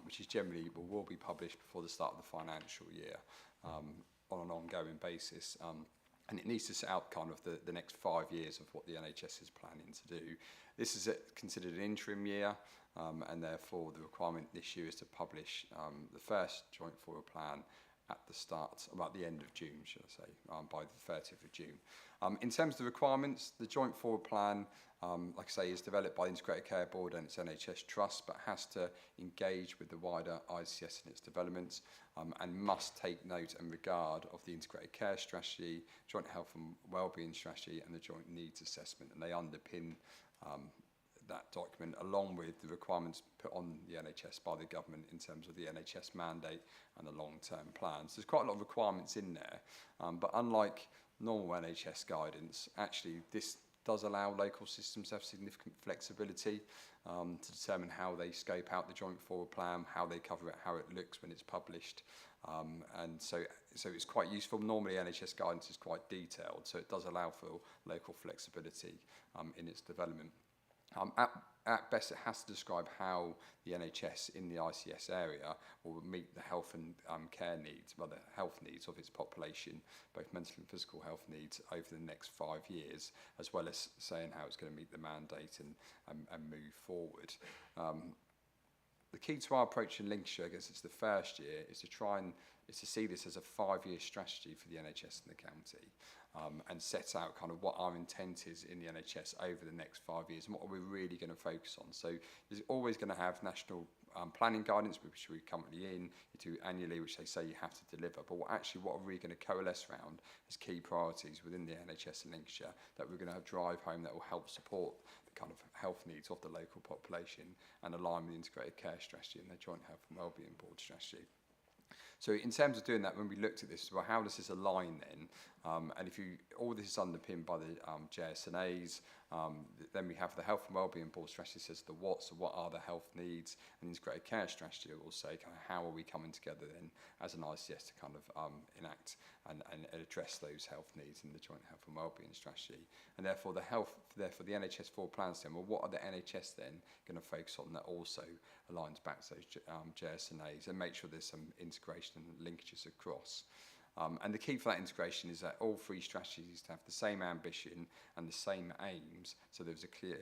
which is generally will be published before the start of the financial year on an ongoing basis. And it needs to set out kind of the next 5 years of what the NHS is planning to do. This is considered an interim year, and therefore the requirement this year is to publish the first joint forward plan at the start, about the end of June, should I say, by the 30th of June. In terms of the requirements, the Joint Forward Plan, like I say, is developed by the Integrated Care Board and its NHS Trust, but has to engage with the wider ICS in its developments, and must take note and regard of the Integrated Care Strategy, Joint Health and Wellbeing Strategy, and the Joint Needs Assessment, and they underpin that document, along with the requirements put on the NHS by the government in terms of the NHS mandate and the long-term plans. There's quite a lot of requirements in there, but unlike normal NHS guidance, actually this does allow local systems to have significant flexibility to determine how they scope out the Joint Forward Plan, how they cover it, how it looks when it's published. And so it's quite useful. Normally NHS guidance is quite detailed, so it does allow for local flexibility in its development. At best, it has to describe how the NHS in the ICS area will meet the health and care needs, well, the health needs of its population, both mental and physical health needs, over the next 5 years, as well as saying how it's going to meet the mandate and move forward. The key to our approach in Lincolnshire, I guess it's the first year, is to see this as a 5-year strategy for the NHS in the county, and set out kind of what our intent is in the NHS over the next 5 years and what are we really going to focus on. So there's always going to have national planning guidance, which we're currently in, you do annually, which they say you have to deliver. But what are we going to coalesce around as key priorities within the NHS in Lincolnshire that we're going to have drive home that will help support the kind of health needs of the local population and align with the Integrated Care Strategy and the Joint Health and Wellbeing Board strategy. So in terms of doing that, when we looked at this, well, how does this align then? And if all this is underpinned by the JSNAs, then we have the Health and Wellbeing Board strategy says the what, so what are the health needs, and the Integrated Care Strategy will say kind of how are we coming together then as an ICS to kind of enact and address those health needs in the Joint Health and Wellbeing Strategy. And therefore the NHS forward plans then, well, what are the NHS then going to focus on that also aligns back to those JSNAs and make sure there's some integration and linkages across. And the key for that integration is that all 3 strategies to have the same ambition and the same aims, so there's a clear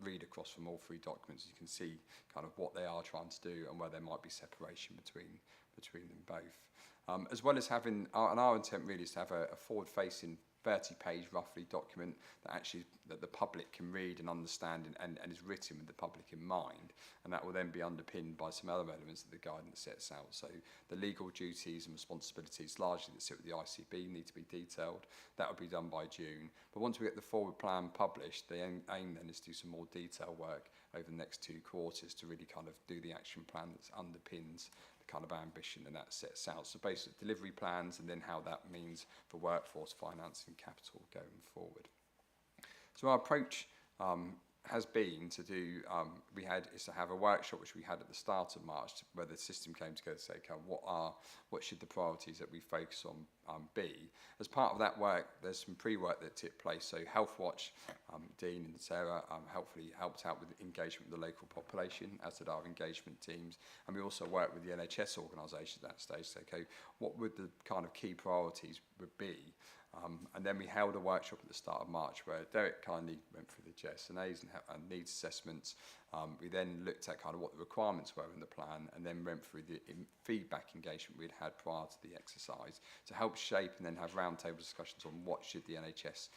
read across from all 3 documents. You can see kind of what they are trying to do and where there might be separation between them both. As well as having, and our intent really is to have a forward-facing 30-page roughly document that the public can read and understand and is written with the public in mind, and that will then be underpinned by some other elements that the guidance sets out. So the legal duties and responsibilities largely that sit with the ICB need to be detailed. That will be done by June. But once we get the forward plan published, the aim then is to do some more detailed work over the next 2 quarters to really kind of do the action plan that underpins the kind of ambition and that sets out. So basic delivery plans and then how that means for workforce, finance and capital going forward. So our approach has been to do, is to have a workshop which we had at the start of March where the system came together to say, okay, what should the priorities that we focus on be? As part of that work, there's some pre-work that took place. So Health Watch, Dean and Sarah helpfully helped out with engagement with the local population, as did our engagement teams. And we also worked with the NHS organisation at that stage to say, okay, what would the kind of key priorities would be? And then we held a workshop at the start of March where Derek kindly went through the JSNAs and needs assessments. We then looked at kind of what the requirements were in the plan and then went through the feedback engagement we'd had prior to the exercise to help shape and then have roundtable discussions on what should the NHS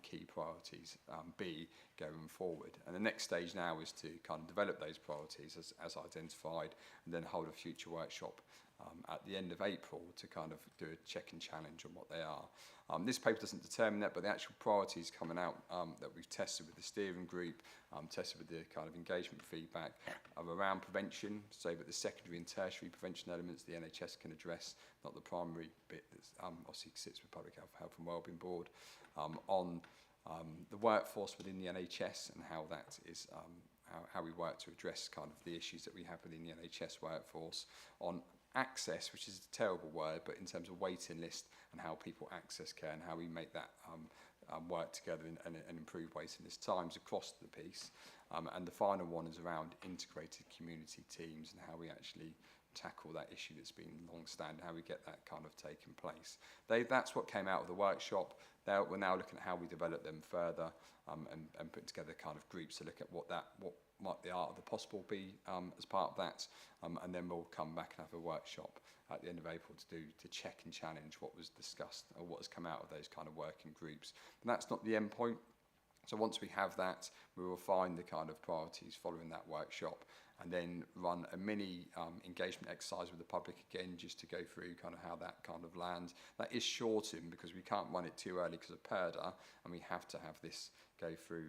key priorities be going forward. And the next stage now is to kind of develop those priorities as identified and then hold a future workshop at the end of April to kind of do a check and challenge on what they are. This paper doesn't determine that, but the actual priorities coming out that we've tested with the steering group, tested with the kind of engagement feedback around prevention, so that the secondary and tertiary prevention elements the NHS can address, not the primary bit that obviously sits with Public Health and Wellbeing Board, on the workforce within the NHS and how that is how we work to address kind of the issues that we have within the NHS workforce, on access, which is a terrible word, but in terms of waiting list and how people access care and how we make that work together and improve waiting list times across the piece. And the final one is around integrated community teams and how we actually tackle that issue that's been long-standing, how we get that kind of taken place. That's what came out of the workshop. We're now looking at how we develop them further and put together kind of groups to look at what might the art of the possible be as part of that, and then we'll come back and have a workshop at the end of April to check and challenge what was discussed or what has come out of those kind of working groups. And that's not the end point. So once we have that, we will find the kind of priorities following that workshop and then run a mini engagement exercise with the public again, just to go through kind of how that kind of lands. That is shortened because we can't run it too early because of PERDA, and we have to have this go through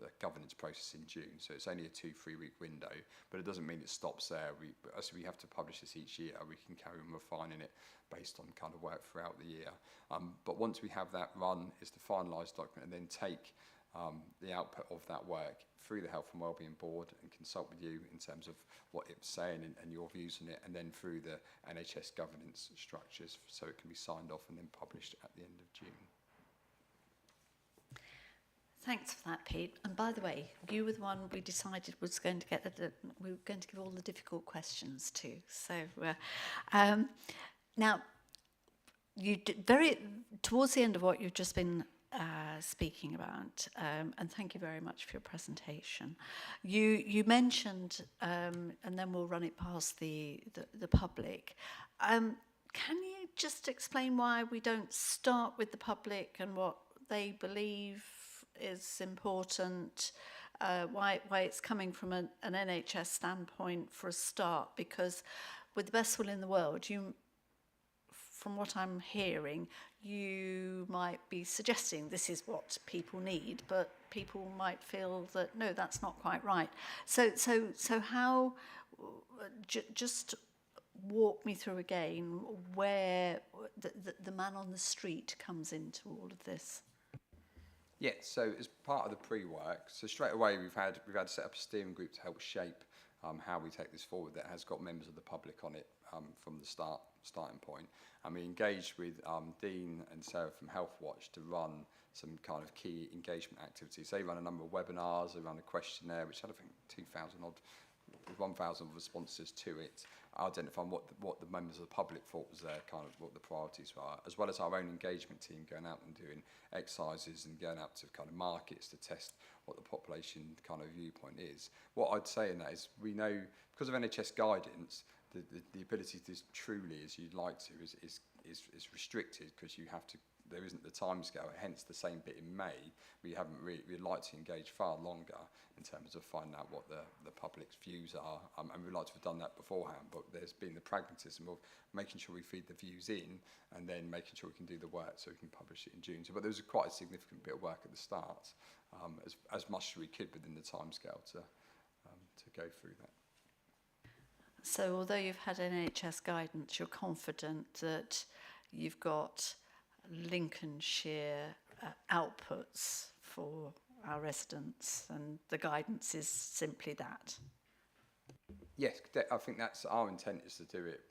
the governance process in June. So it's only a 2-3 week window, but it doesn't mean it stops there. So we have to publish this each year. We can carry on refining it based on kind of work throughout the year. But once we have that run, is to finalise document and then take the output of that work through the Health and Wellbeing Board and consult with you in terms of what it's saying and your views on it, and then through the NHS governance structures so it can be signed off and then published at the end of June. Thanks for that, Pete. And by the way, you were the one we decided was going to get we were going to give all the difficult questions to. So now, you did towards the end of what you've just been speaking about, and thank you very much for your presentation. You mentioned, and then we'll run it past the public. Can you just explain why we don't start with the public and what they believe is important, why it's coming from an NHS standpoint for a start? Because with the best will in the world, from what I'm hearing, you might be suggesting this is what people need, but people might feel that no, that's not quite right. So how? Just walk me through again where the man on the street comes into all of this. Yeah, so as part of the pre-work, so straight away we've had to set up a steering group to help shape how we take this forward that has got members of the public on it from the starting point. And we engaged with Dean and Sarah from Health Watch to run some kind of key engagement activities. They run a number of webinars, they run a questionnaire which had I think 2,000 odd, 1,000 responses to it, identifying what the members of the public thought was their kind of what the priorities were, as well as our own engagement team going out and doing exercises and going out to kind of markets to test what the population kind of viewpoint is. What I'd say in that is we know because of NHS guidance, the ability to truly, as you'd like to, is restricted because you have to. There isn't the timescale. Hence, the same bit in May. We'd like to engage far longer in terms of finding out what the public's views are, and we'd like to have done that beforehand. But there's been the pragmatism of making sure we feed the views in, and then making sure we can do the work so we can publish it in June. So, but there was quite a significant bit of work at the start, as much as we could within the timescale to go through that. So although you've had NHS guidance, you're confident that you've got Lincolnshire outputs for our residents, and the guidance is simply that? Yes, I think that's our intent, is to do it.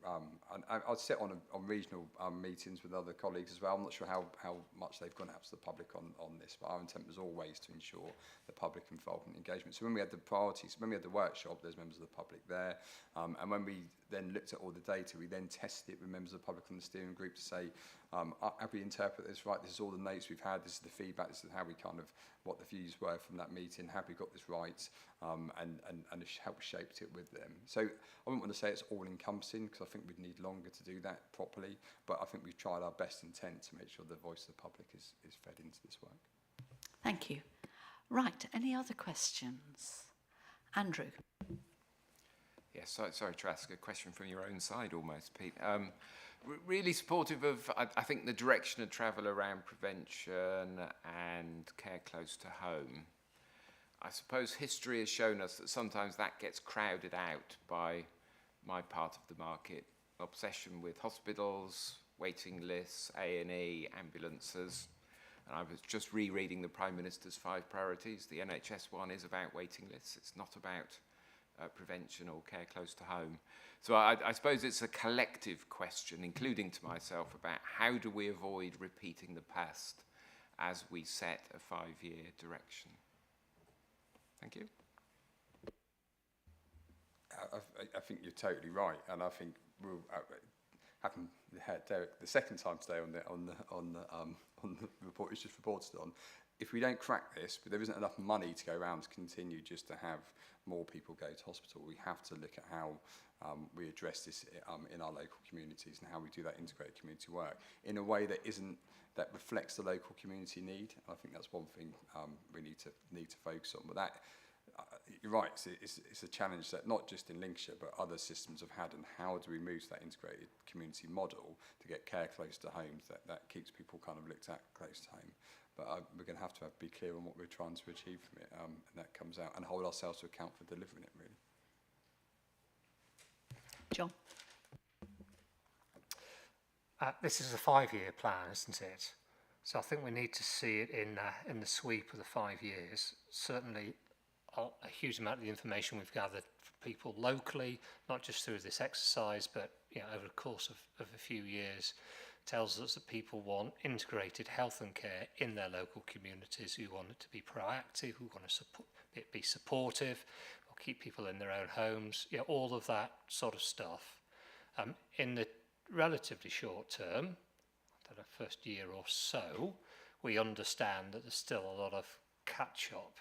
I'd sit on regional meetings with other colleagues as well. I'm not sure how much they've gone out to the public on this, but our intent was always to ensure the public involvement and engagement. So when we had the priorities, when we had the workshop, there's members of the public there. And when we then looked at all the data, we then tested it with members of the public on the steering group to say, have we interpreted this right? This is all the notes we've had, this is the feedback, this is how we kind of, what the views were from that meeting, have we got this right? And help shaped it with them. So I wouldn't want to say it's all encompassing because I think we'd need longer to do that properly, but I think we've tried our best intent to make sure the voice of the public is fed into this work. Thank you. Right, any other questions? Andrew. Yes, sorry to ask a question from your own side almost, Pete. Really supportive of, I think, the direction of travel around prevention and care close to home. I suppose history has shown us that sometimes that gets crowded out by my part of the market. Obsession with hospitals, waiting lists, A&E, ambulances. And I was just rereading the Prime Minister's 5 priorities. The NHS one is about waiting lists. It's not about prevention or care close to home. So I suppose it's a collective question, including to myself, about how do we avoid repeating the past as we set a 5-year direction. Thank you. I think you're totally right, and I think we'll happen Derek the second time today on the report he's just reported on. If we don't crack this, but there isn't enough money to go around to continue just to have more people go to hospital, we have to look at how we address this in our local communities and how we do that integrated community work in a way that reflects the local community need. I think that's one thing we need to focus on. But that, you're right, it's a challenge that not just in Lincolnshire but other systems have had, and how do we move to that integrated community model to get care close to homes that keeps people kind of looked at close to home. But we're going to have be clear on what we're trying to achieve from it, and that comes out, and hold ourselves to account for delivering it, really. John. This is a 5-year plan, isn't it? So I think we need to see it in the sweep of the 5 years. Certainly a huge amount of the information we've gathered from people locally, not just through this exercise, but over the course of a few years, tells us that people want integrated health and care in their local communities, who want it to be proactive, who want to be supportive, or keep people in their own homes, all of that sort of stuff. In the relatively short term, I don't know, first year or so, we understand that there's still a lot of catch-up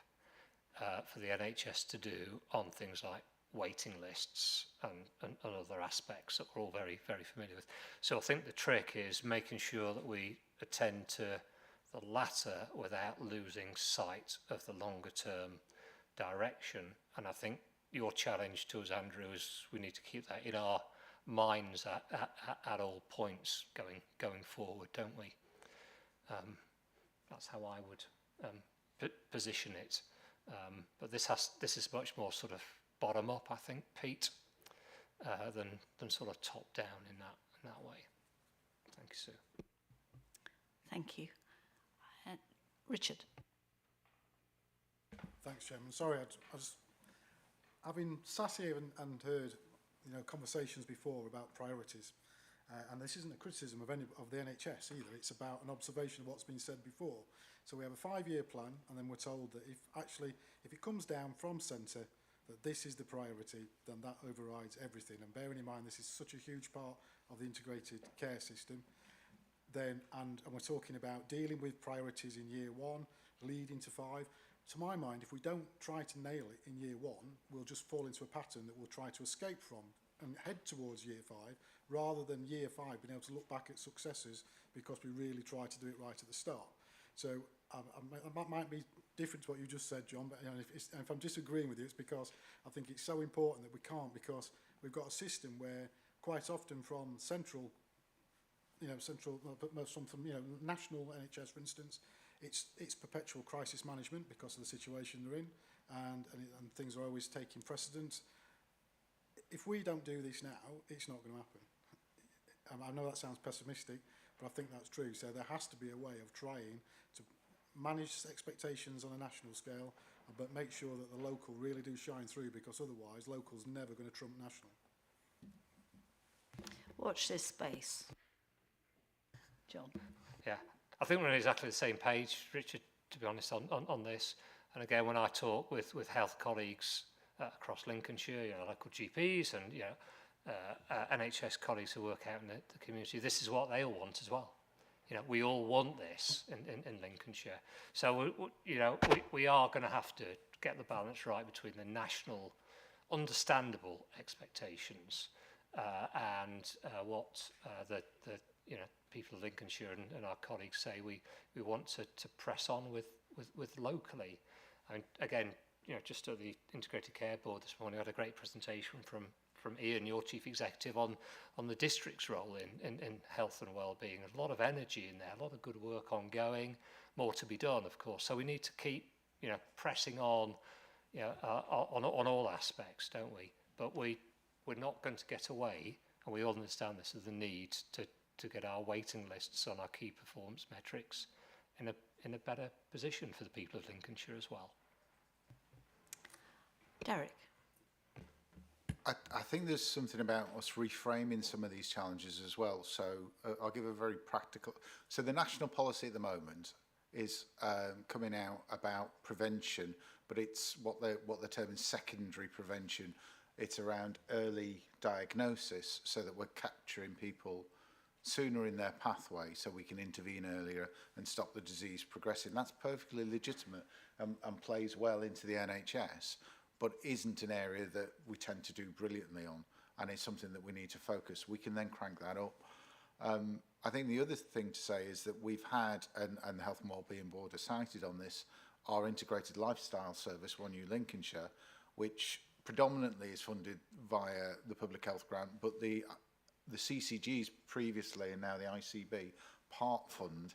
for the NHS to do on things like waiting lists and other aspects that we're all very, very familiar with. So I think the trick is making sure that we attend to the latter without losing sight of the longer term direction. And I think your challenge to us, Andrew, is we need to keep that in our minds at all points going forward, don't we? That's how I would position it. But this is much more sort of bottom up, I think, Pete, than sort of top down in that way. Thank you, Sue. Thank you. Richard. Thanks, Chairman. Sorry, I've been sat here and heard conversations before about priorities, and this isn't a criticism of the NHS either. It's about an observation of what's been said before. So we have a 5-year plan, and then we're told that if it comes down from centre that this is the priority, then that overrides everything. And bearing in mind this is such a huge part of the integrated care system, then and we're talking about dealing with priorities in year 1, leading to 5. To my mind, if we don't try to nail it in year 1, we'll just fall into a pattern that we'll try to escape from and head towards year 5, rather than year 5 being able to look back at successes because we really tried to do it right at the start. So that might be different to what you just said, John, but if I'm disagreeing with you, it's because I think it's so important that we can't, because we've got a system where quite often from national NHS, for instance, it's perpetual crisis management because of the situation they're in, and things are always taking precedence. If we don't do this now, it's not going to happen. I know that sounds pessimistic, but I think that's true. So there has to be a way of trying to manage expectations on a national scale, but make sure that the local really do shine through, because otherwise local's never going to trump national. Watch this space. John. Yeah, I think we're on exactly the same page, Richard, to be honest, on this. And again, when I talk with health colleagues across Lincolnshire, local GPs and NHS colleagues who work out in the community, this is what they all want as well. We all want this in Lincolnshire. So we are going to have to get the balance right between the national understandable expectations and what the people of Lincolnshire and our colleagues say we want to press on with locally. And again, just at the Integrated Care Board this morning, I had a great presentation from Ian, your Chief Executive, on the district's role in health and wellbeing. There's a lot of energy in there, a lot of good work ongoing, more to be done, of course. So we need to keep, pressing on, on all aspects, don't we? But we're not going to get away, and we all understand this, of the need to get our waiting lists on our key performance metrics in a better position for the people of Lincolnshire as well. Derek. I think there's something about us reframing some of these challenges as well. So I'll give a very practical. So the national policy at the moment is coming out about prevention, but it's what they're terming secondary prevention. It's around early diagnosis so that we're capturing people sooner in their pathway so we can intervene earlier and stop the disease progressing. That's perfectly legitimate and plays well into the NHS, but isn't an area that we tend to do brilliantly on, and it's something that we need to focus. We can then crank that up. I think the other thing to say is that we've had, and the Health and Wellbeing Board has cited on this, our integrated lifestyle service, One New Lincolnshire, which predominantly is funded via the public health grant, but the CCGs previously and now the ICB part fund,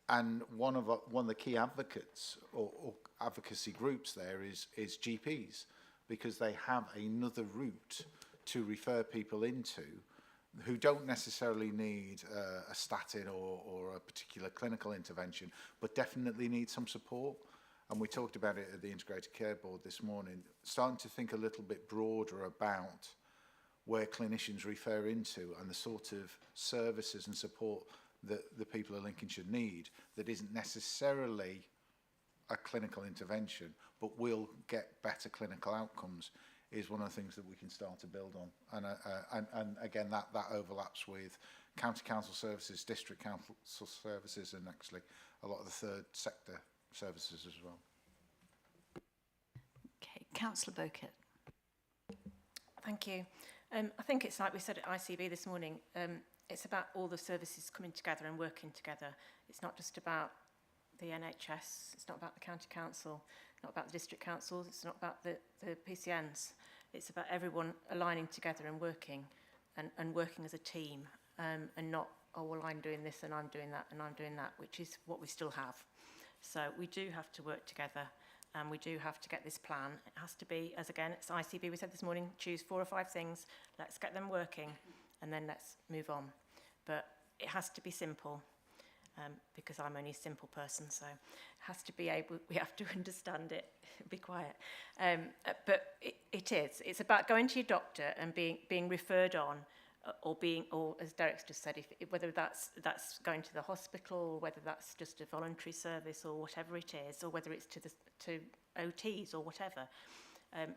and one of the key advocates or advocacy groups there is GPs, because they have another route to refer people into who don't necessarily need a statin or a particular clinical intervention, but definitely need some support. And we talked about it at the Integrated Care Board this morning, starting to think a little bit broader about where clinicians refer into and the sort of services and support that the people of Lincolnshire need that isn't necessarily a clinical intervention, but will get better clinical outcomes, is one of the things that we can start to build on. And again, that overlaps with county council services, district council services, and actually a lot of the third sector services as well. Okay, Councillor Bowkett. Thank you. I think it's like we said at ICB this morning, it's about all the services coming together and working together. It's not just about the NHS, it's not about the county council, not about the district councils, it's not about the PCNs. It's about everyone aligning together and working as a team, and not, oh, well, I'm doing this and I'm doing that and I'm doing that, which is what we still have. So we do have to work together, and we do have to get this plan. It has to be, as again, it's ICB, we said this morning, choose 4 or 5 things, let's get them working, and then let's move on. But it has to be simple, because I'm only a simple person, so it has to be able, we have to understand it. Be quiet. But it is. It's about going to your doctor and being referred on, or as Derek's just said, whether that's going to the hospital, or whether that's just a voluntary service, or whatever it is, or whether it's to OTs or whatever.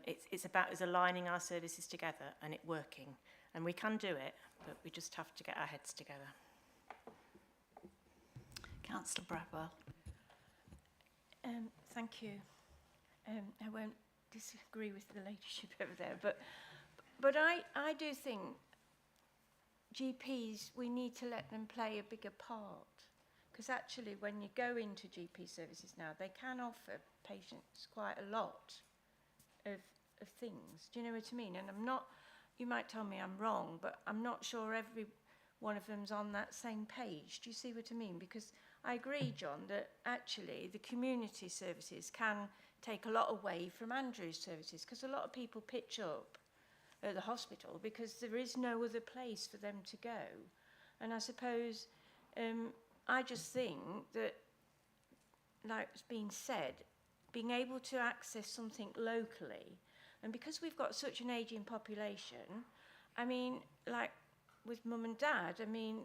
It's about us aligning our services together and it working. And we can do it, but we just have to get our heads together. Councillor Bradwell. Thank you. I won't disagree with the ladyship over there, but I do think GPs, we need to let them play a bigger part, because actually when you go into GP services now, they can offer patients quite a lot of things. Do you know what I mean? And I'm not, you might tell me I'm wrong, but I'm not sure every one of them's on that same page. Do you see what I mean? Because I agree, John, that actually the community services can take a lot away from Andrew's services, because a lot of people pitch up at the hospital because there is no other place for them to go. And I suppose, I just think that, like it's been said, being able to access something locally, and because we've got such an ageing population, I mean, like with mum and dad, I mean,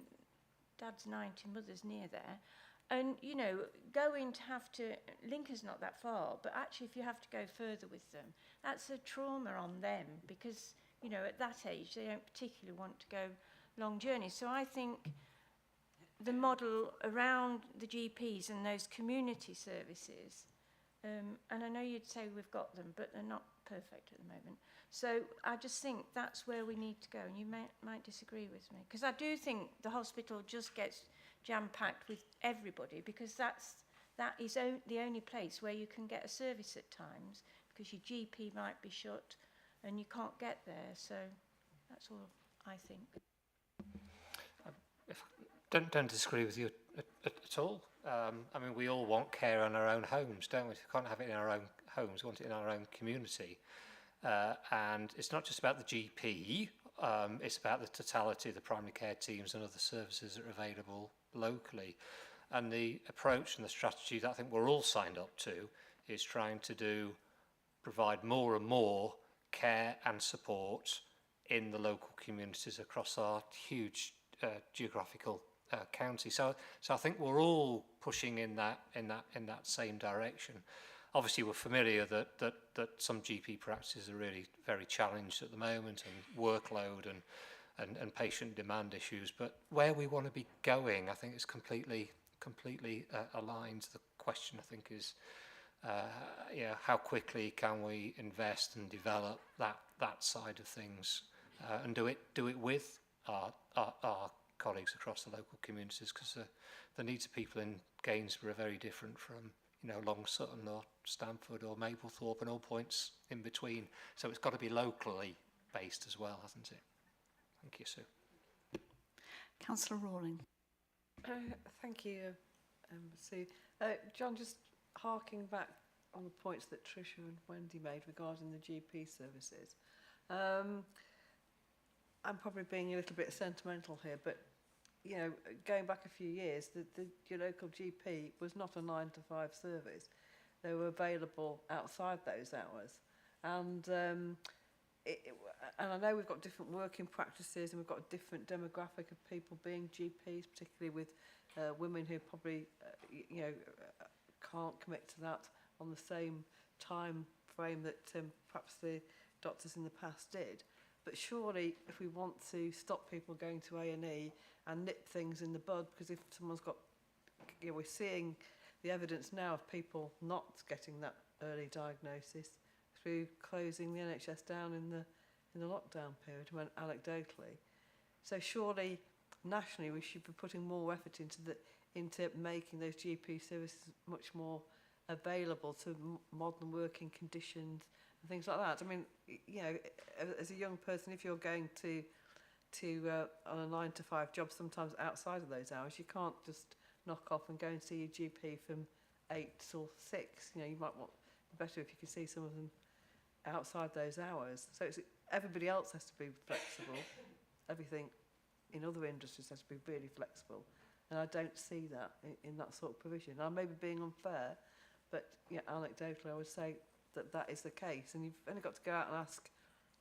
dad's 90, mother's near there, and, you know, going to have to, Lincoln's not that far, but actually if you have to go further with them, that's a trauma on them, because, you know, at that age, they don't particularly want to go long journeys. So I think the model around the GPs and those community services, and I know you'd say we've got them, but they're not perfect at the moment. So I just think that's where we need to go, and you might disagree with me, because I do think the hospital just gets jam-packed with everybody, because that is the only place where you can get a service at times, because your GP might be shut and you can't get there. So that's all I think. Don't disagree with you at all. I mean, we all want care in our own homes, don't we? We can't have it in our own homes, we want it in our own community. And it's not just about the GP, it's about the totality of the primary care teams and other services that are available locally. And the approach and the strategy that I think we're all signed up to is trying to provide more and more care and support in the local communities across our huge geographical county. So I think we're all pushing in that same direction. obviously we're familiar that some GP practices are really very challenged at the moment, and workload and patient demand issues. But where we want to be going, I think, is completely aligned. The question, I think, is how quickly can we invest and develop that side of things, and do it with our colleagues across the local communities, because the needs of people in Gainsborough are very different from Long Sutton or Stamford or Mablethorpe and all points in between. So it's got to be locally based as well, hasn't it? Thank you, Sue. Councillor Rawling. Thank you, Sue. John, just harking back on the points that Tricia and Wendy made regarding the GP services. I'm probably being a little bit sentimental here, but going back a few years, your local GP was not a 9-to-5 service. They were available outside those hours, and and I know we've got different working practices, and we've got a different demographic of people being GPs, particularly with women who probably can't commit to that on the same time frame that perhaps the doctors in the past did. But surely, if we want to stop people going to A&E and nip things in the bud, because if someone's got, we're seeing the evidence now of people not getting that early diagnosis through closing the NHS down in the lockdown period, when anecdotally. So surely, nationally, we should be putting more effort into making those GP services much more available to modern working conditions and things like that. I mean, as a young person, if you're going to on a 9-to-5 job, sometimes outside of those hours, you can't just knock off and go and see your GP from 8 till 6. You might want better if you could see some of them outside those hours. So everybody else has to be flexible. Everything in other industries has to be really flexible, and I don't see that in that sort of provision. I may be being unfair, but anecdotally, I would say that is the case. And you've only got to go out and ask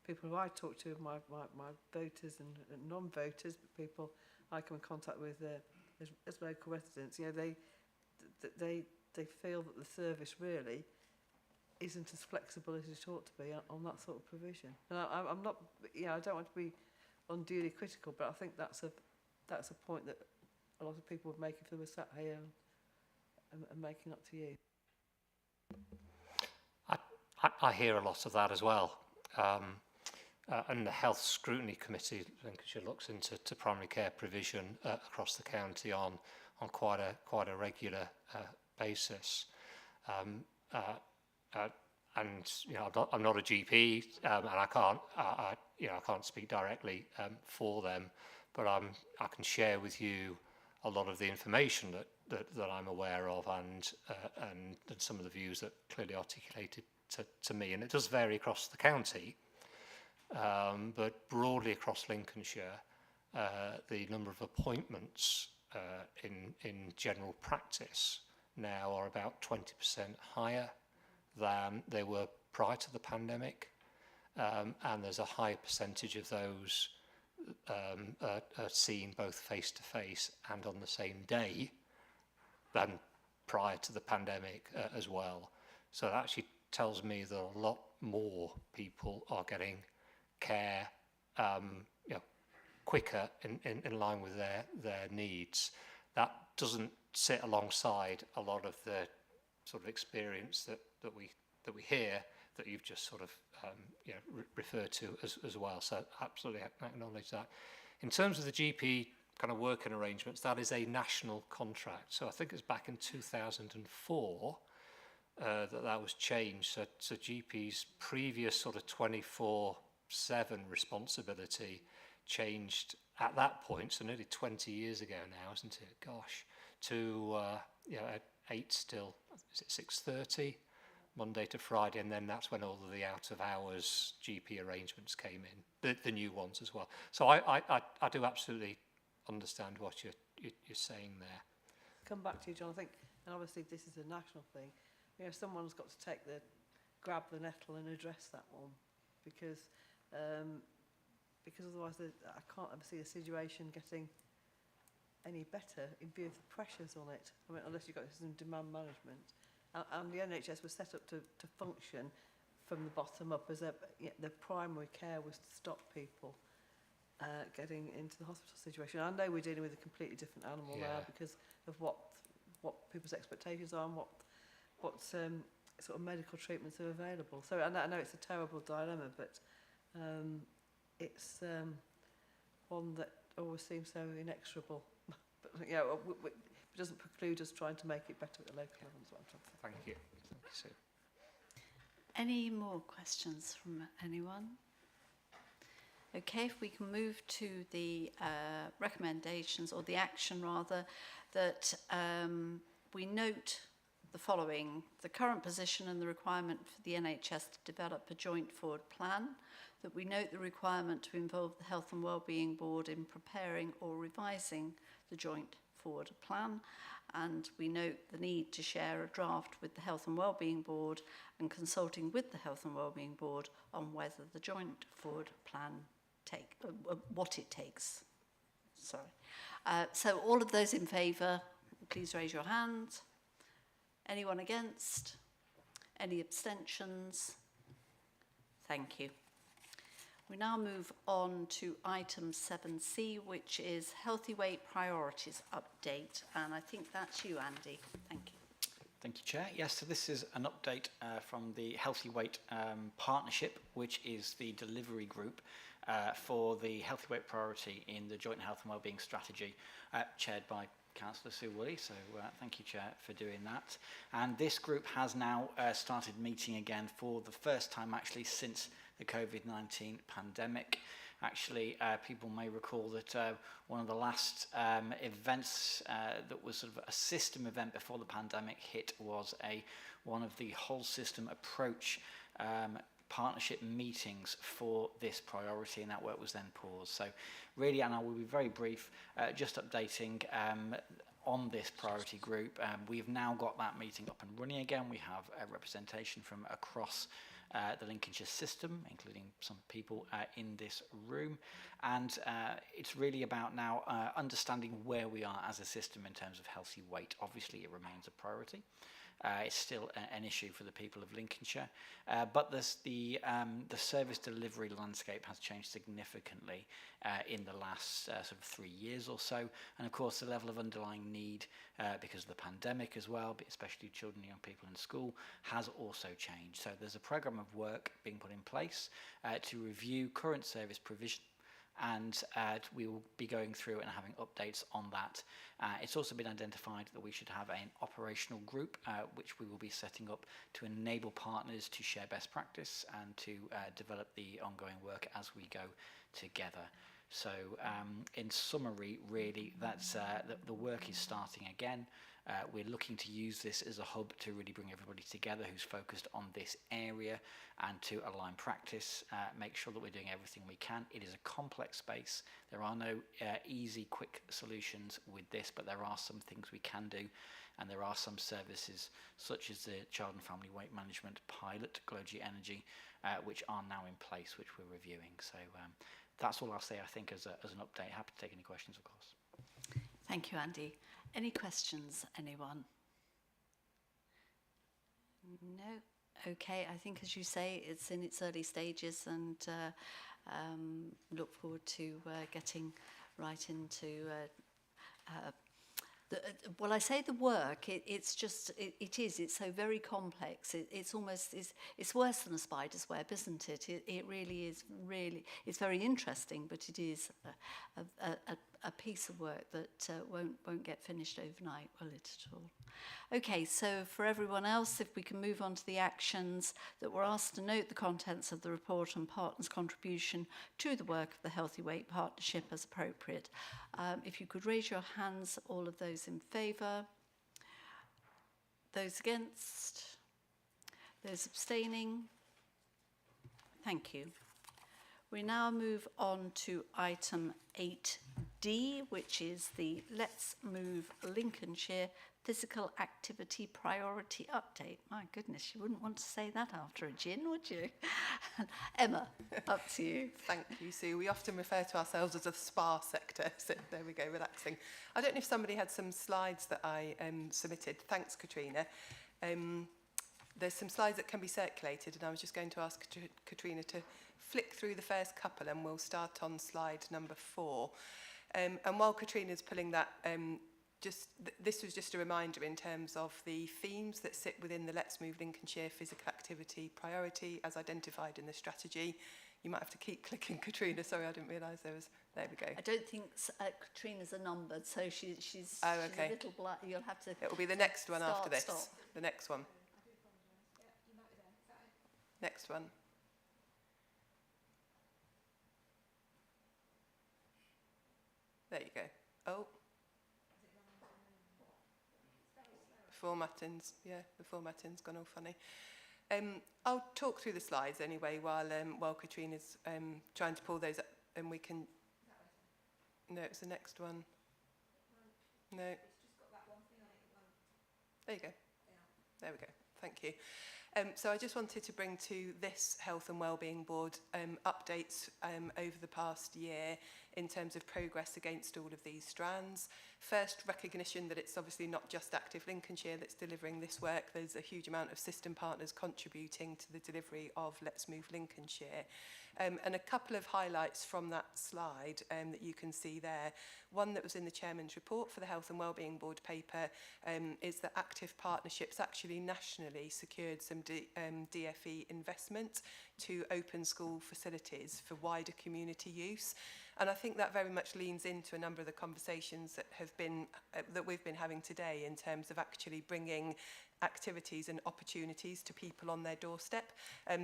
people who I talk to, my voters and non-voters, but people I come in contact with as local residents. They feel that the service really isn't as flexible as it ought to be on that sort of provision. And I'm not, I don't want to be unduly critical, but I think that's a point that a lot of people would make if they were sat here and making up to you. I hear a lot of that as well. And the Health Scrutiny Committee, Lincolnshire, looks into primary care provision across the county on quite a regular basis. And I'm not a GP, and I can't speak directly for them, but I can share with you a lot of the information that I'm aware of, and some of the views that clearly articulated to me, and it does vary across the county, but broadly across Lincolnshire, the number of appointments in general practice now are about 20% higher than they were prior to the pandemic, and there's a high percentage of those are seen both face-to-face and on the same day than prior to the pandemic as well. So that actually tells me that a lot more people are getting care quicker in line with their needs. That doesn't sit alongside a lot of the sort of experience that we hear, that you've just sort of referred to as well. So absolutely acknowledge that. In terms of the GP kind of working arrangements, that is a national contract. So I think it's back in 2004 that was changed. So GP's previous sort of 24/7 responsibility changed at that point, so nearly 20 years ago now, isn't it? Gosh, to at 8 still, is it 6:30? Monday to Friday, and then that's when all of the out-of-hours GP arrangements came in, the new ones as well. So I do absolutely understand what you're saying there. Come back to you, John. I think, and obviously this is a national thing. Someone's got to grab the nettle and address that one, because otherwise I can't ever see the situation getting any better in view of the pressures on it. I mean, unless you've got some demand management. and the NHS was set up to function from the bottom up as the primary care was to stop people getting into the hospital situation. I know we're dealing with a completely different animal now because of what people's expectations are and what sort of medical treatments are available. So I know it's a terrible dilemma, but it's one that always seems so inexorable. But it doesn't preclude us trying to make it better at the local level. Is what I'm trying to say. Thank you. Thank you, Sue. Any more questions from anyone? Okay, if we can move to the recommendations, or the action rather, that we note the following: the current position and the requirement for the NHS to develop a joint forward plan, that we note the requirement to involve the Health and Wellbeing Board in preparing or revising the joint forward plan, and we note the need to share a draft with the Health and Wellbeing Board and consulting with the Health and Wellbeing Board on whether the joint forward plan what it takes. Sorry. So all of those in favour, please raise your hand. Anyone against? Any abstentions? Thank you. We now move on to item 7C, which is Healthy Weight Priorities Update. And I think that's you, Andy. Thank you. Thank you, Chair. Yes, so this is an update from the Healthy Weight Partnership, which is the delivery group for the Healthy Weight Priority in the Joint Health and Wellbeing Strategy, chaired by Councillor Sue Woolley, so thank you, Chair, for doing that. And this group has now started meeting again for the first time, actually, since the COVID-19 pandemic. Actually, people may recall that one of the last events that was sort of a system event before the pandemic hit was one of the whole system approach partnership meetings for this priority, and that work was then paused. So really, and I will be very brief, just updating on this priority group. We've now got that meeting up and running again. We have a representation from across the Lincolnshire system, including some people in this room, and it's really about now understanding where we are as a system in terms of healthy weight. Obviously, it remains a priority. It's still an issue for the people of Lincolnshire, but the service delivery landscape has changed significantly in the last sort of 3 years or so, and of course the level of underlying need because of the pandemic as well, but especially children and young people in school, has also changed. So there's a programme of work being put in place to review current service provision, and we will be going through and having updates on that. It's also been identified that we should have an operational group which we will be setting up to enable partners to share best practice and to develop the ongoing work as we go together. So in summary, really, that's the work is starting again. We're looking to use this as a hub to really bring everybody together who's focused on this area and to align practice, make sure that we're doing everything we can. It is a complex space. There are no easy, quick solutions with this, but there are some things we can do, and there are some services, such as the Child and Family Weight Management pilot, Glogy Energy, which are now in place, which we're reviewing. So that's all I'll say, I think, as an update. Happy to take any questions, of course. Thank you, Andy. Any questions, anyone? No? Okay, I think, as you say, it's in its early stages, and look forward to getting right into well, I say the work, it's so very complex. It's almost, it's worse than a spider's web, isn't it? It really is, it's very interesting, but it is a piece of work that won't get finished overnight, will it at all? Okay, so for everyone else, if we can move on to the actions, that we're asked to note the contents of the report and partners' contribution to the work of the Healthy Weight Partnership as appropriate. If you could raise your hands, all of those in favour, those against, those abstaining. Thank you. We now move on to item 8D, which is the Let's Move Lincolnshire Physical Activity Priority Update. My goodness, you wouldn't want to say that after a gin, would you? Emma, up to you. Thank you, Sue. We often refer to ourselves as a spa sector, so there we go, relaxing. I don't know if somebody had some slides that I submitted. Thanks, Katrina. There's some slides that can be circulated, and I was just going to ask Katrina to flick through the first couple, and we'll start on slide number 4. And while Katrina's pulling that, this was just a reminder in terms of the themes that sit within the Let's Move Lincolnshire physical activity priority as identified in the strategy. You might have to keep clicking, Katrina. Sorry, I didn't realise there was... There we go. I don't think Katrina's are numbered, so she's okay. a little black. You'll have to... It will be the next one after this. Stop. The next one. Next one. There you go. Oh. Formatting's, yeah, the formatting's gone all funny. I'll talk through the slides anyway while Katrina's trying to pull those up, and we can... No, it's the next one. No. There you go. There we go. Thank you. So I just wanted to bring to this Health and Wellbeing Board updates over the past year in terms of progress against all of these strands. First, recognition that it's obviously not just Active Lincolnshire that's delivering this work. There's a huge amount of system partners contributing to the delivery of Let's Move Lincolnshire. And a couple of highlights from that slide that you can see there. One that was in the Chairman's report for the Health and Wellbeing Board paper is that Active Partnerships actually nationally secured some DFE investment to open school facilities for wider community use. And I think that very much leans into a number of the conversations that have been that we've been having today in terms of actually bringing activities and opportunities to people on their doorstep.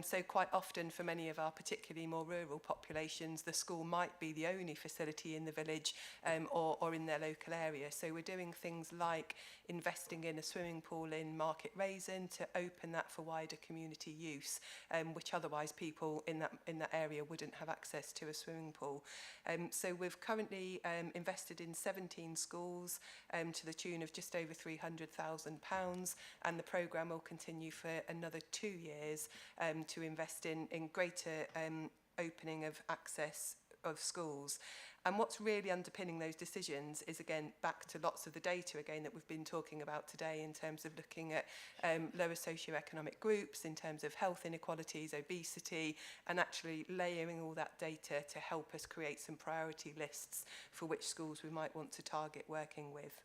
So quite often for many of our particularly more rural populations, the school might be the only facility in the village or in their local area. So we're doing things like investing in a swimming pool in Market Raisin to open that for wider community use, which otherwise people in that area wouldn't have access to a swimming pool. So we've currently invested in 17 schools to the tune of just over £300,000, and the programme will continue for another 2 years to invest in greater opening of access of schools. And what's really underpinning those decisions is, again, back to lots of the data, again, that we've been talking about today in terms of looking at lower socioeconomic groups, in terms of health inequalities, obesity, and actually layering all that data to help us create some priority lists for which schools we might want to target working with.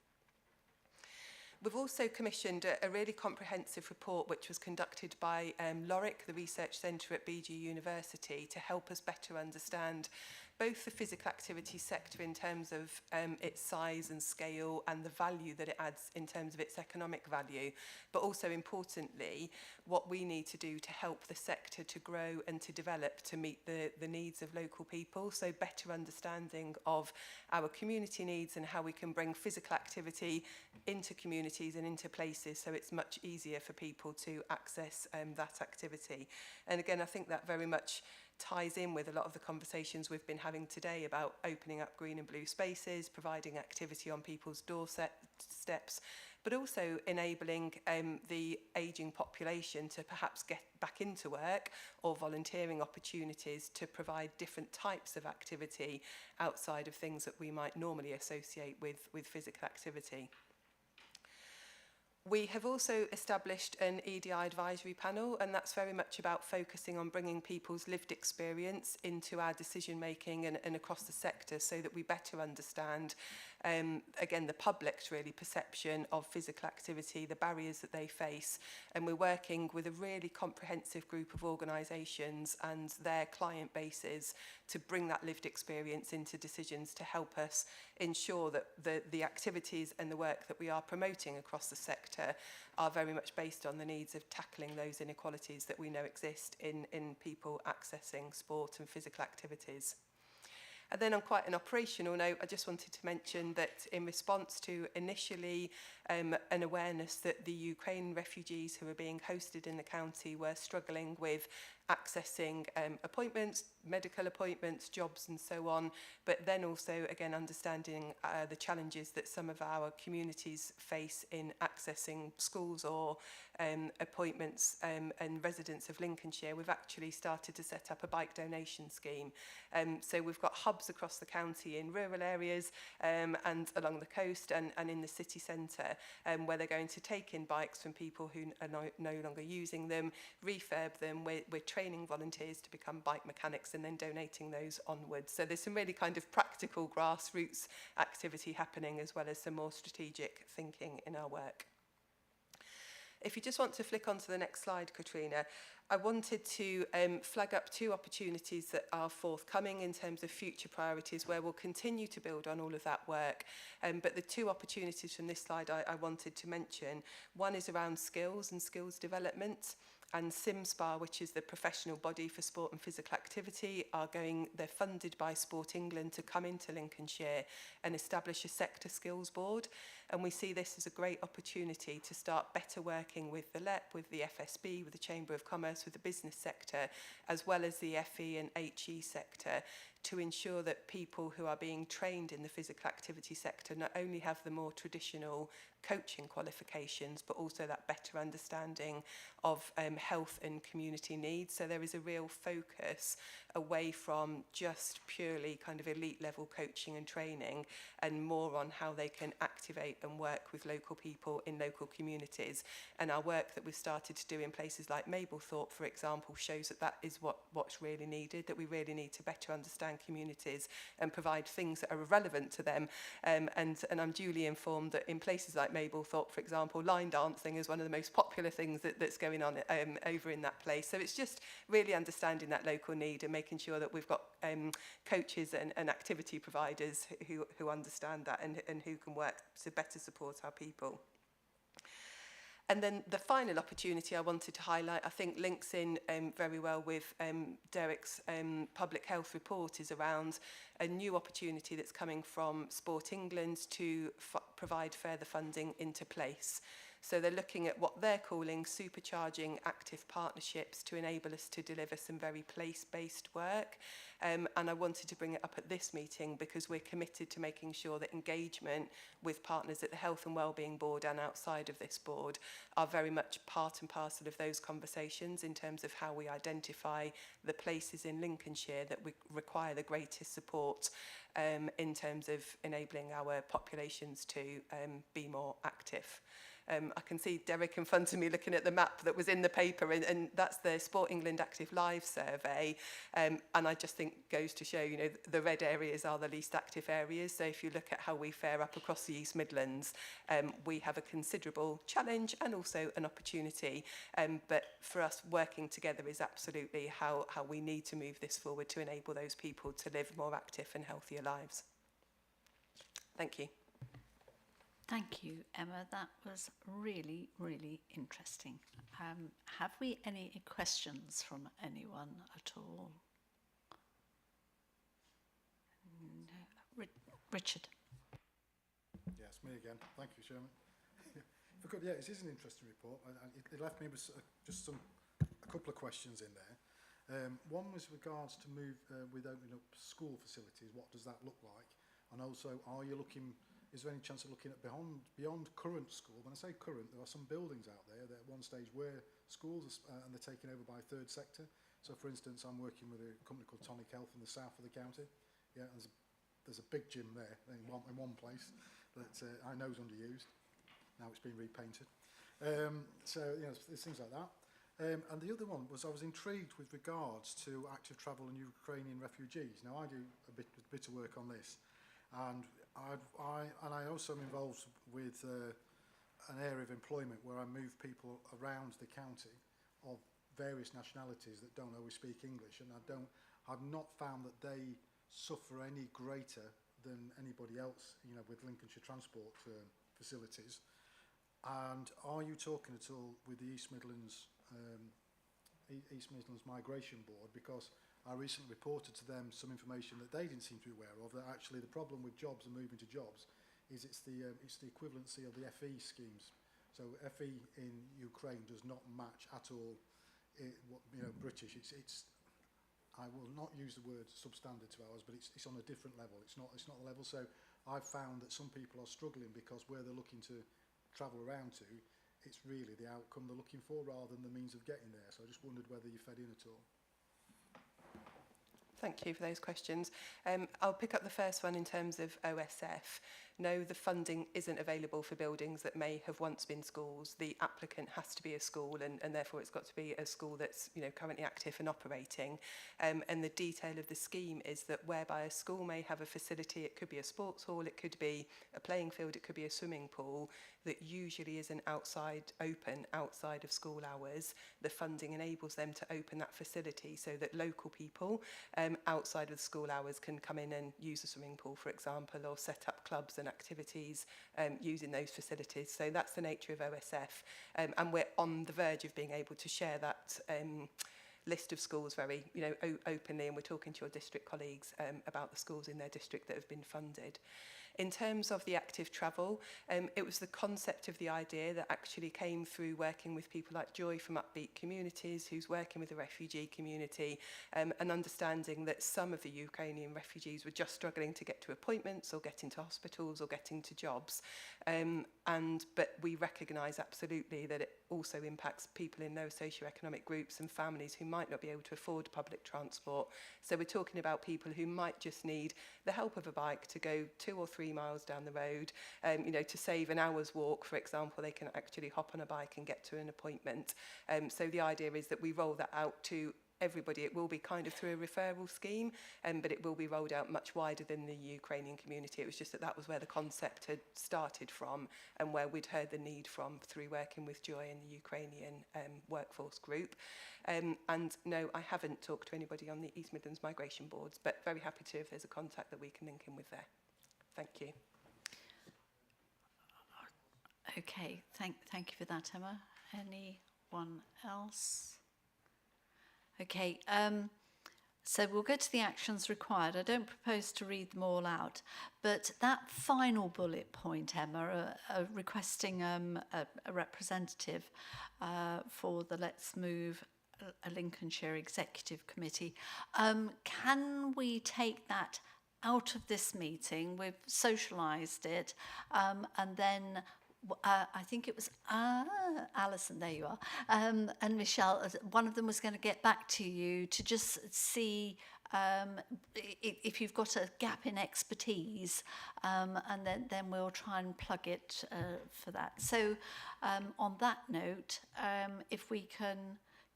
We've also commissioned a really comprehensive report which was conducted by LORIC, the research centre at BG University, to help us better understand both the physical activity sector in terms of its size and scale and the value that it adds in terms of its economic value, but also importantly what we need to do to help the sector to grow and to develop to meet the needs of local people. So better understanding of our community needs and how we can bring physical activity into communities and into places so it's much easier for people to access that activity. And again, I think that very much ties in with a lot of the conversations we've been having today about opening up green and blue spaces, providing activity on people's doorsteps, but also enabling the ageing population to perhaps get back into work or volunteering opportunities to provide different types of activity outside of things that we might normally associate with physical activity. We have also established an EDI advisory panel, and that's very much about focusing on bringing people's lived experience into our decision making and across the sector so that we better understand, again, the public's really perception of physical activity, the barriers that they face. And we're working with a really comprehensive group of organisations and their client bases to bring that lived experience into decisions to help us ensure that the activities and the work that we are promoting across the sector are very much based on the needs of tackling those inequalities that we know exist in people accessing sport and physical activities. And then on quite an operational note, I just wanted to mention that in response to initially an awareness that the Ukraine refugees who were being hosted in the county were struggling with accessing appointments, medical appointments, jobs and so on, but then also, again, understanding the challenges that some of our communities face in accessing schools or appointments and residents of Lincolnshire. We've actually started to set up a bike donation scheme. So we've got hubs across the county in rural areas and along the coast and in the city centre where they're going to take in bikes from people who are no longer using them, refurb them. We're training volunteers to become bike mechanics and then donating those onwards. So there's some really kind of practical grassroots activity happening as well as some more strategic thinking in our work. If you just want to flick onto the next slide, Katrina, I wanted to flag up 2 opportunities that are forthcoming in terms of future priorities where we'll continue to build on all of that work. But the 2 opportunities from this slide I wanted to mention, one is around skills and skills development. And SimSpa, which is the professional body for sport and physical activity, they're funded by Sport England to come into Lincolnshire and establish a sector skills board. And we see this as a great opportunity to start better working with the LEP, with the FSB, with the Chamber of Commerce, with the business sector, as well as the FE and HE sector, to ensure that people who are being trained in the physical activity sector not only have the more traditional coaching qualifications, but also that better understanding of health and community needs. So there is a real focus away from just purely kind of elite level coaching and training and more on how they can activate and work with local people in local communities. And our work that we've started to do in places like Mablethorpe, for example, shows that is what's really needed, that we really need to better understand communities and provide things that are relevant to them. And I'm duly informed that in places like Mablethorpe, for example, line dancing is one of the most popular things that's going on over in that place. So it's just really understanding that local need and making sure that we've got coaches and activity providers who understand that and who can work to better support our people. And then the final opportunity I wanted to highlight, I think links in very well with Derek's public health report, is around a new opportunity that's coming from Sport England to provide further funding into place. So they're looking at what they're calling supercharging active partnerships to enable us to deliver some very place-based work. And I wanted to bring it up at this meeting because we're committed to making sure that engagement with partners at the Health and Wellbeing Board and outside of this board are very much part and parcel of those conversations in terms of how we identify the places in Lincolnshire that we require the greatest support in terms of enabling our populations to be more active. I can see Derek in front of me looking at the map that was in the paper, and that's the Sport England Active Live survey. And I just think goes to show, you know, the red areas are the least active areas. So if you look at how we fare up across the East Midlands, we have a considerable challenge and also an opportunity. But for us, working together is absolutely how we need to move this forward to enable those people to live more active and healthier lives. Thank you. Thank you, Emma. That was really, really interesting. Have we any questions from anyone at all? No. Richard. Yes, me again. Thank you, Chairman. If I could, yeah, it is an interesting report. It left me with just a couple of questions in there. One was regards to move with opening up school facilities. What does that look like? And also, is there any chance of looking at beyond current school? When I say current, there are some buildings out there that at one stage were schools and they're taken over by third sector. So, for instance, I'm working with a company called Tonic Health in the south of the county. Yeah, there's a big gym there in one place that I know is underused. Now it's been repainted. So, you know, there's things like that. And the other one was I was intrigued with regards to active travel and Ukrainian refugees. Now, I do a bit of work on this. And I also am involved with an area of employment where I move people around the county of various nationalities that don't always speak English, and I've not found that they suffer any greater than anybody else, you know, with Lincolnshire transport facilities. And are you talking at all with the East Midlands Migration Board? Because I recently reported to them some information that they didn't seem to be aware of, that actually the problem with jobs and moving to jobs is it's the equivalency of the FE schemes. So FE in Ukraine does not match at all British. I will not use the word substandard to ours, but it's on a different level. It's not the level. So I've found that some people are struggling because where they're looking to travel around to, it's really the outcome they're looking for rather than the means of getting there. So I just wondered whether you fed in at all. Thank you for those questions. I'll pick up the first one in terms of OSF. No, the funding isn't available for buildings that may have once been schools. The applicant has to be a school, and therefore it's got to be a school that's currently active and operating. And the detail of the scheme is that whereby a school may have a facility, it could be a sports hall, it could be a playing field, it could be a swimming pool, that usually is open outside of school hours. The funding enables them to open that facility so that local people outside of the school hours can come in and use the swimming pool, for example, or set up clubs and activities using those facilities. So that's the nature of OSF. And we're on the verge of being able to share that list of schools very openly, and we're talking to your district colleagues about the schools in their district that have been funded. In terms of the active travel, it was the concept of the idea that actually came through working with people like Joy from Upbeat Communities, who's working with the refugee community, and understanding that some of the Ukrainian refugees were just struggling to get to appointments or get into hospitals or get into jobs. But we recognise absolutely that it also impacts people in low socioeconomic groups and families who might not be able to afford public transport. So we're talking about people who might just need the help of a bike to go 2 or 3 miles down the road, to save an hour's walk, for example, they can actually hop on a bike and get to an appointment. So the idea is that we roll that out to everybody. It will be kind of through a referral scheme, but it will be rolled out much wider than the Ukrainian community. It was just that was where the concept had started from and where we'd heard the need from through working with Joy and the Ukrainian workforce group. And no, I haven't talked to anybody on the East Midlands Migration Boards, but very happy to if there's a contact that we can link in with there. Thank you. Okay, thank you for that, Emma. Anyone else? Okay, so we'll go to the actions required. I don't propose to read them all out, but that final bullet point, Emma, requesting a representative for the Let's Move a Lincolnshire Executive Committee, can we take that out of this meeting? We've socialised it, and then I think it was Alison, there you are, and Michelle, one of them was going to get back to you to just see if you've got a gap in expertise, and then we'll try and plug it for that. So on that note, if we can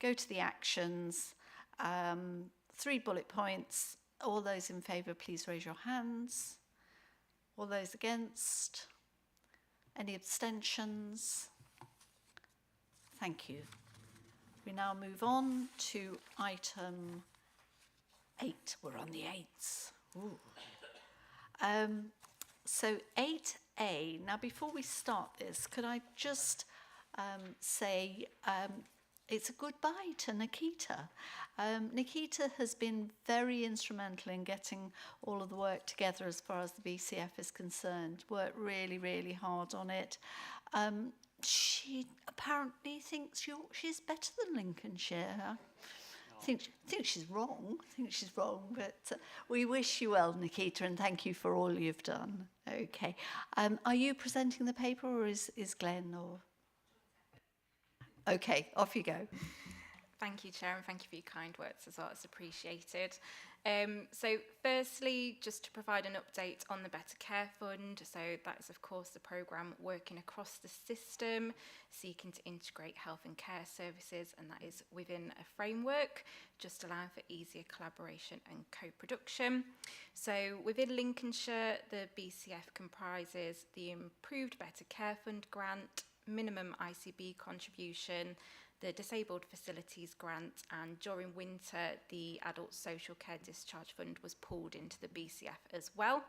go to the actions, 3 bullet points. All those in favour, please raise your hands. All those against? Any abstentions? Thank you. We now move on to item 8. We're on the 8s. Ooh. So 8A. Now, before we start this, could I just say it's a goodbye to Nikita. Nikita has been very instrumental in getting all of the work together as far as the BCF is concerned. Worked really, really hard on it. She apparently thinks she's better than Lincolnshire. I think she's wrong. But we wish you well, Nikita, and thank you for all you've done. Okay. Are you presenting the paper, or is Glenn? Or okay, off you go. Thank you, Chair, and thank you for your kind words as well. It's appreciated. So firstly, just to provide an update on the Better Care Fund. So that is, of course, the programme working across the system, seeking to integrate health and care services, and that is within a framework, just allowing for easier collaboration and co-production. So within Lincolnshire, the BCF comprises the Improved Better Care Fund grant, minimum ICB contribution, the Disabled Facilities Grant, and during winter, the Adult Social Care Discharge Fund was pulled into the BCF as well.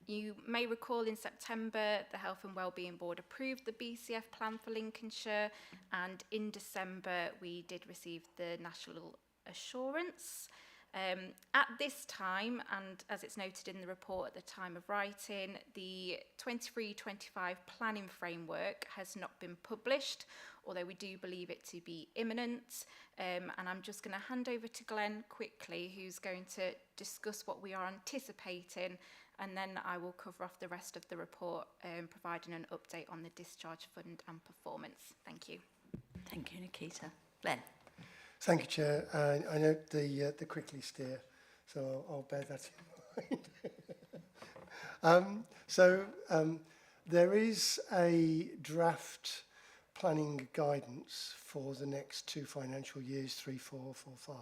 You may recall in September, the Health and Wellbeing Board approved the BCF plan for Lincolnshire, and in December, we did receive the National Assurance. At this time, and as it's noted in the report at the time of writing, the 23-25 planning framework has not been published, although we do believe it to be imminent. And I'm just going to hand over to Glenn quickly, who's going to discuss what we are anticipating, and then I will cover off the rest of the report, providing an update on the discharge fund and performance. Thank you. Thank you, Nikita. Glenn. Thank you, Chair. I note the quickly steer, so I'll bear that in mind. There is a draft planning guidance for the next 2 financial years, 3, 4, 4, 5,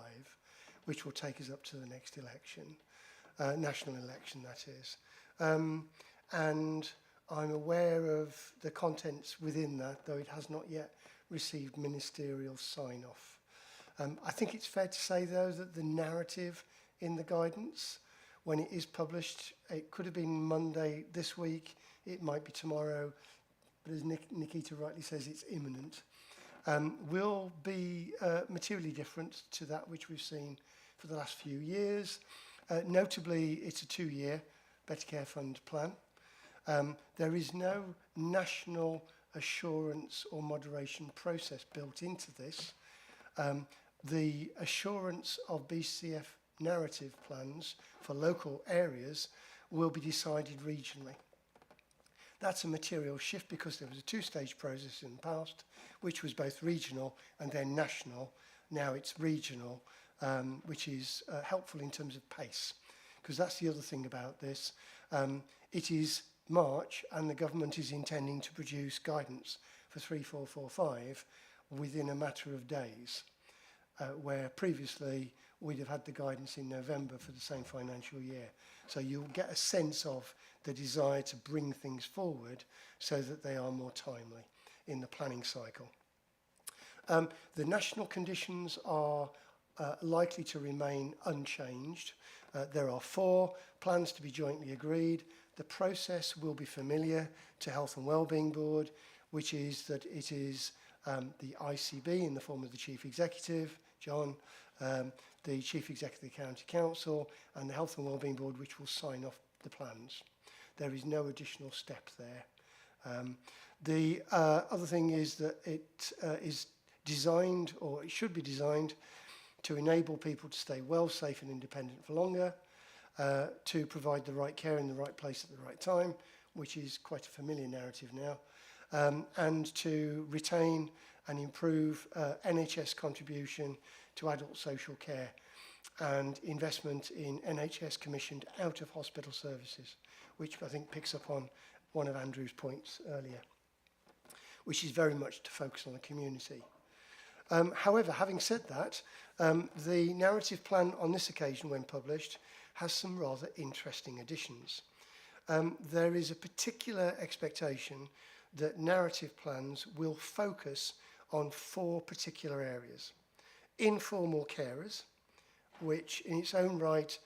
which will take us up to the next election, national election that is. And I'm aware of the contents within that, though it has not yet received ministerial sign-off. I think it's fair to say, though, that the narrative in the guidance, when it is published, it could have been Monday this week, it might be tomorrow, but as Nikita rightly says, it's imminent, will be materially different to that which we've seen for the last few years. Notably, it's a 2-year Better Care Fund plan. There is no national assurance or moderation process built into this. The assurance of BCF narrative plans for local areas will be decided regionally. That's a material shift because there was a 2-stage process in the past, which was both regional and then national. Now it's regional, which is helpful in terms of pace, because that's the other thing about this. It is March and the government is intending to produce guidance for 3, 4, 4, 5 within a matter of days. Where previously we'd have had the guidance in November for the same financial year. So you'll get a sense of the desire to bring things forward so that they are more timely in the planning cycle. The national conditions are likely to remain unchanged. There are 4 plans to be jointly agreed. The process will be familiar to Health and Wellbeing Board, which is that it is the ICB in the form of the Chief Executive, John, the Chief Executive of the County Council, and the Health and Wellbeing Board, which will sign off the plans. There is no additional step there. The other thing is that it is designed, or it should be designed, to enable people to stay well, safe and independent for longer, to provide the right care in the right place at the right time, which is quite a familiar narrative now, and to retain and improve NHS contribution to adult social care and investment in NHS commissioned out-of-hospital services, which I think picks up on one of Andrew's points earlier, which is very much to focus on the community. However, having said that, the narrative plan on this occasion, when published, has some rather interesting additions. There is a particular expectation that narrative plans will focus on 4 particular areas. Informal carers, which in its own right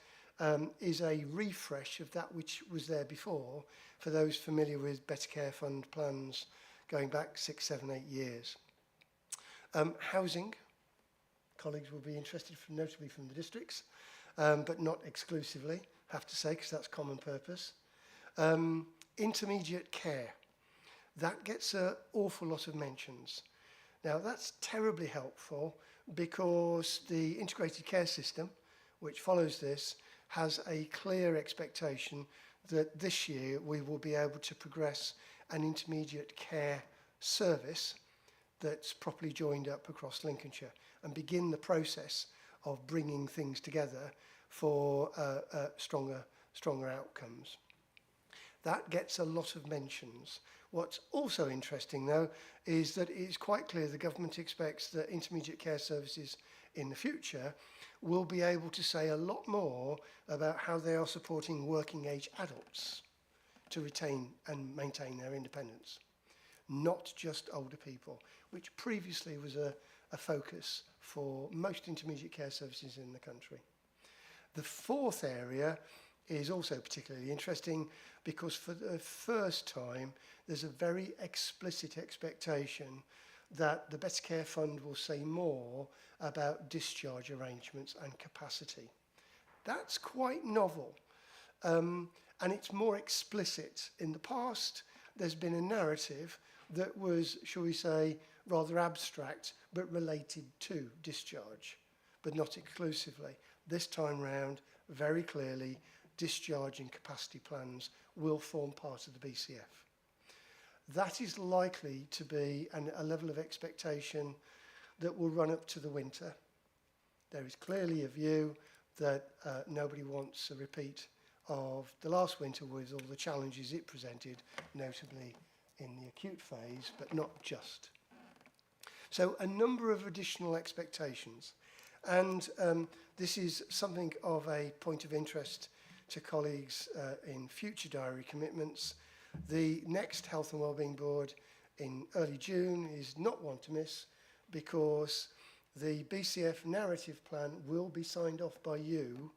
is a refresh of that which was there before for those familiar with Better Care Fund plans going back 6, 7, 8 years. Housing, colleagues will be interested, notably from the districts, but not exclusively, have to say, because that's common purpose. Intermediate care, that gets an awful lot of mentions. Now, that's terribly helpful because the integrated care system, which follows this, has a clear expectation that this year we will be able to progress an intermediate care service that's properly joined up across Lincolnshire and begin the process of bringing things together for stronger outcomes. That gets a lot of mentions. What's also interesting, though, is that it's quite clear the government expects that intermediate care services in the future will be able to say a lot more about how they are supporting working age adults to retain and maintain their independence, not just older people, which previously was a focus for most intermediate care services in the country. The 4th area is also particularly interesting because for the first time there's a very explicit expectation that the Better Care Fund will say more about discharge arrangements and capacity. That's quite novel, and it's more explicit. In the past, there's been a narrative that was, shall we say, rather abstract, but related to discharge, but not exclusively. This time round, very clearly, discharge and capacity plans will form part of the BCF. That is likely to be a level of expectation that will run up to the winter. There is clearly a view that nobody wants a repeat of the last winter with all the challenges it presented, notably in the acute phase, but not just. So a number of additional expectations. And this is something of a point of interest to colleagues in future diary commitments. The next Health and Wellbeing Board in early June is not one to miss, because the BCF narrative plan will be signed off by you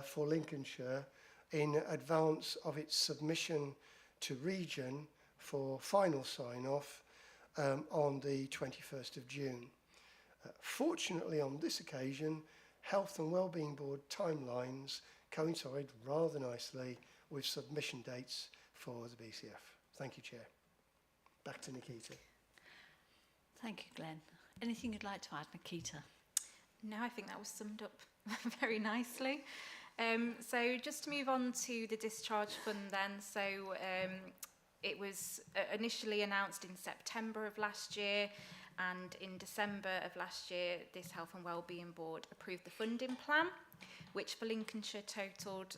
for Lincolnshire in advance of its submission to region for final sign-off on the 21st of June. Fortunately, on this occasion, Health and Wellbeing Board timelines coincide rather nicely with submission dates for the BCF. Thank you, Chair. Back to Nikita. Thank you, Glenn. Anything you'd like to add, Nikita? No, I think that was summed up very nicely. So just to move on to the discharge fund then. So it was initially announced in September of last year, and in December of last year, this Health and Wellbeing Board approved the funding plan, which for Lincolnshire totalled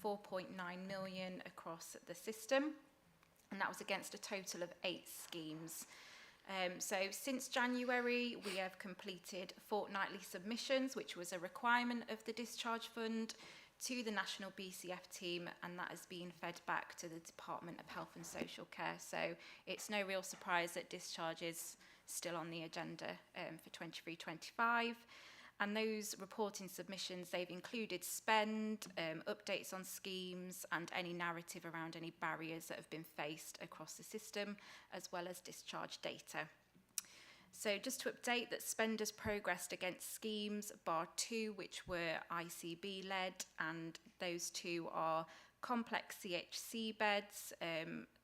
4.9 million across the system, and that was against a total of 8 schemes. So since January, we have completed fortnightly submissions, which was a requirement of the discharge fund, to the National BCF team, and that has been fed back to the Department of Health and Social Care. So it's no real surprise that discharge is still on the agenda for 23-25. And those reporting submissions, they've included spend, updates on schemes, and any narrative around any barriers that have been faced across the system, as well as discharge data. So just to update that spend has progressed against schemes, bar 2, which were ICB-led, and those 2 are complex CHC beds.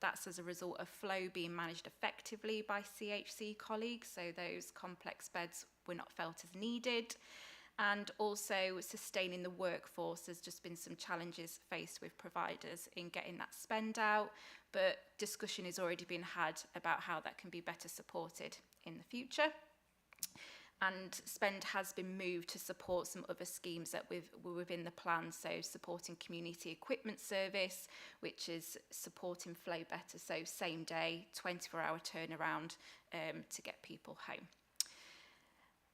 That's as a result of flow being managed effectively by CHC colleagues, so those complex beds were not felt as needed. And also sustaining the workforce, there's just been some challenges faced with providers in getting that spend out, but discussion has already been had about how that can be better supported in the future. And spend has been moved to support some other schemes that were within the plan, so supporting community equipment service, which is supporting flow better, so same day, 24-hour turnaround to get people home.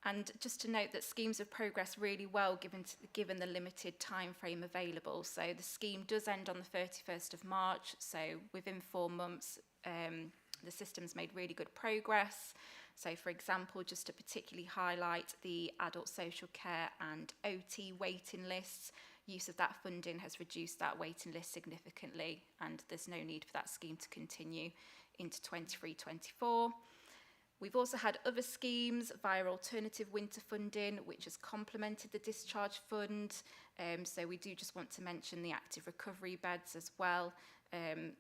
And just to note that schemes have progressed really well given the limited time frame available. So the scheme does end on the 31st of March, so within 4 months, the system's made really good progress. So for example, just to particularly highlight the adult social care and OT waiting lists, use of that funding has reduced that waiting list significantly, and there's no need for that scheme to continue into 23-24. We've also had other schemes via alternative winter funding, which has complemented the discharge fund. So we do just want to mention the active recovery beds as well.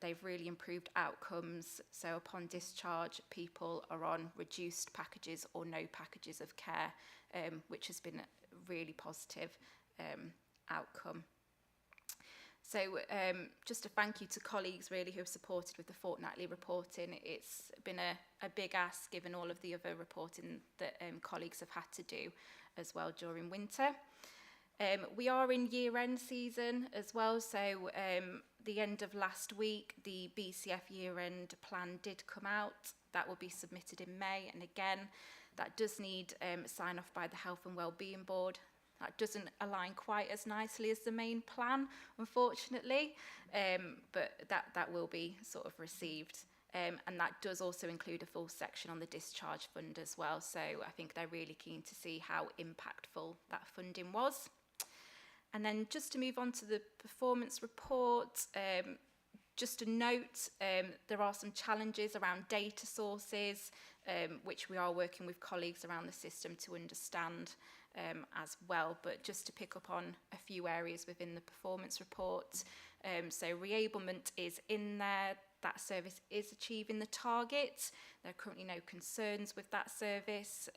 They've really improved outcomes. So upon discharge, people are on reduced packages or no packages of care, which has been a really positive outcome. So just a thank you to colleagues really who have supported with the fortnightly reporting. It's been a big ask given all of the other reporting that colleagues have had to do as well during winter. We are in year-end season as well, so the end of last week, the BCF year-end plan did come out. That will be submitted in May, and again, that does need sign-off by the Health and Wellbeing Board. That doesn't align quite as nicely as the main plan, unfortunately, but that will be sort of received. And that does also include a full section on the discharge fund as well. So I think they're really keen to see how impactful that funding was. And then just to move on to the performance report, just a note, there are some challenges around data sources, which we are working with colleagues around the system to understand. as well. But just to pick up on a few areas within the performance report, so reablement is in there. That service is achieving the target. There are currently no concerns with that service.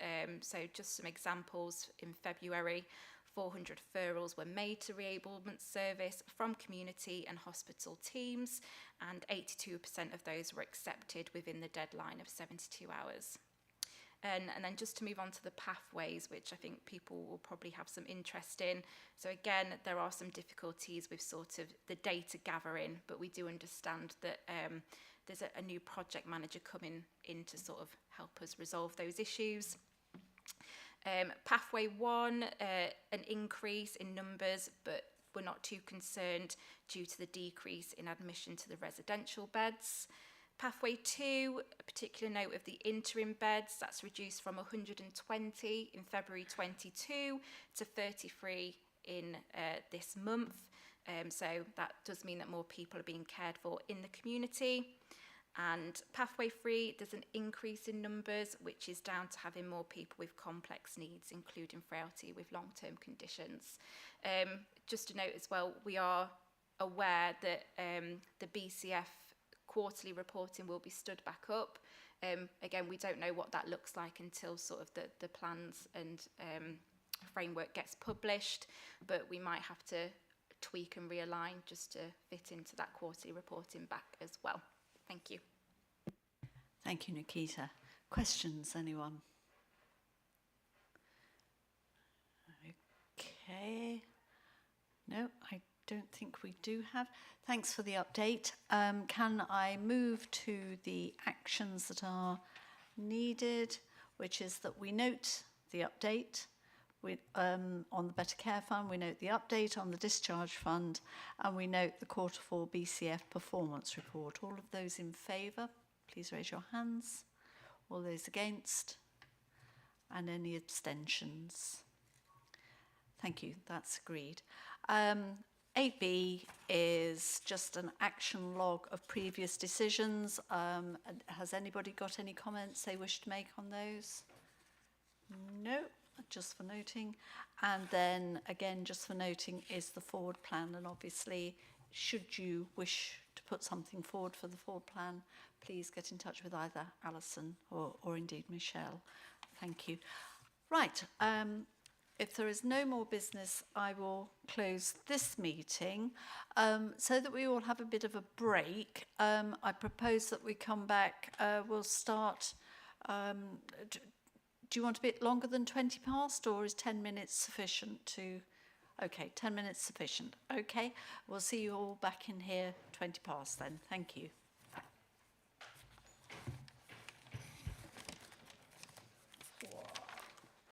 So just some examples: in February, 400 referrals were made to reablement service from community and hospital teams, and 82% of those were accepted within the deadline of 72 hours. And then just to move on to the pathways, which I think people will probably have some interest in. So again, there are some difficulties with sort of the data gathering, but we do understand that there's a new project manager coming in to sort of help us resolve those issues. Pathway 1, an increase in numbers, but we're not too concerned due to the decrease in admission to the residential beds. Pathway 2, a particular note of the interim beds, that's reduced from 120 in February 22 to 33 in this month. So that does mean that more people are being cared for in the community. And Pathway 3, there's an increase in numbers, which is down to having more people with complex needs, including frailty with long-term conditions. Just to note as well, we are aware that the BCF quarterly reporting will be stood back up. Again, we don't know what that looks like until sort of the plans and framework gets published, but we might have to tweak and realign just to fit into that quarterly reporting back as well. Thank you. Thank you, Nikita. Questions, anyone? Okay. No, I don't think we do have. Thanks for the update. Can I move to the actions that are needed, which is that we note the update on the Better Care Fund, we note the update on the Discharge Fund, and we note the Q4 BCF Performance Report. All of those in favour, please raise your hands. All those against? And any abstentions? Thank you, that's agreed. 8B is just an action log of previous decisions. Has anybody got any comments they wish to make on those? No, just for noting. And then again, just for noting, is the forward plan. And obviously, should you wish to put something forward for the forward plan, please get in touch with either Alison or indeed Michelle. Thank you. Right. If there is no more business, I will close this meeting. So that we all have a bit of a break, I propose that we come back. We'll start. Do you want a bit longer than 20 past, or is 10 minutes sufficient to... Okay, 10 minutes sufficient. Okay, we'll see you all back in here 20 past then. Thank you.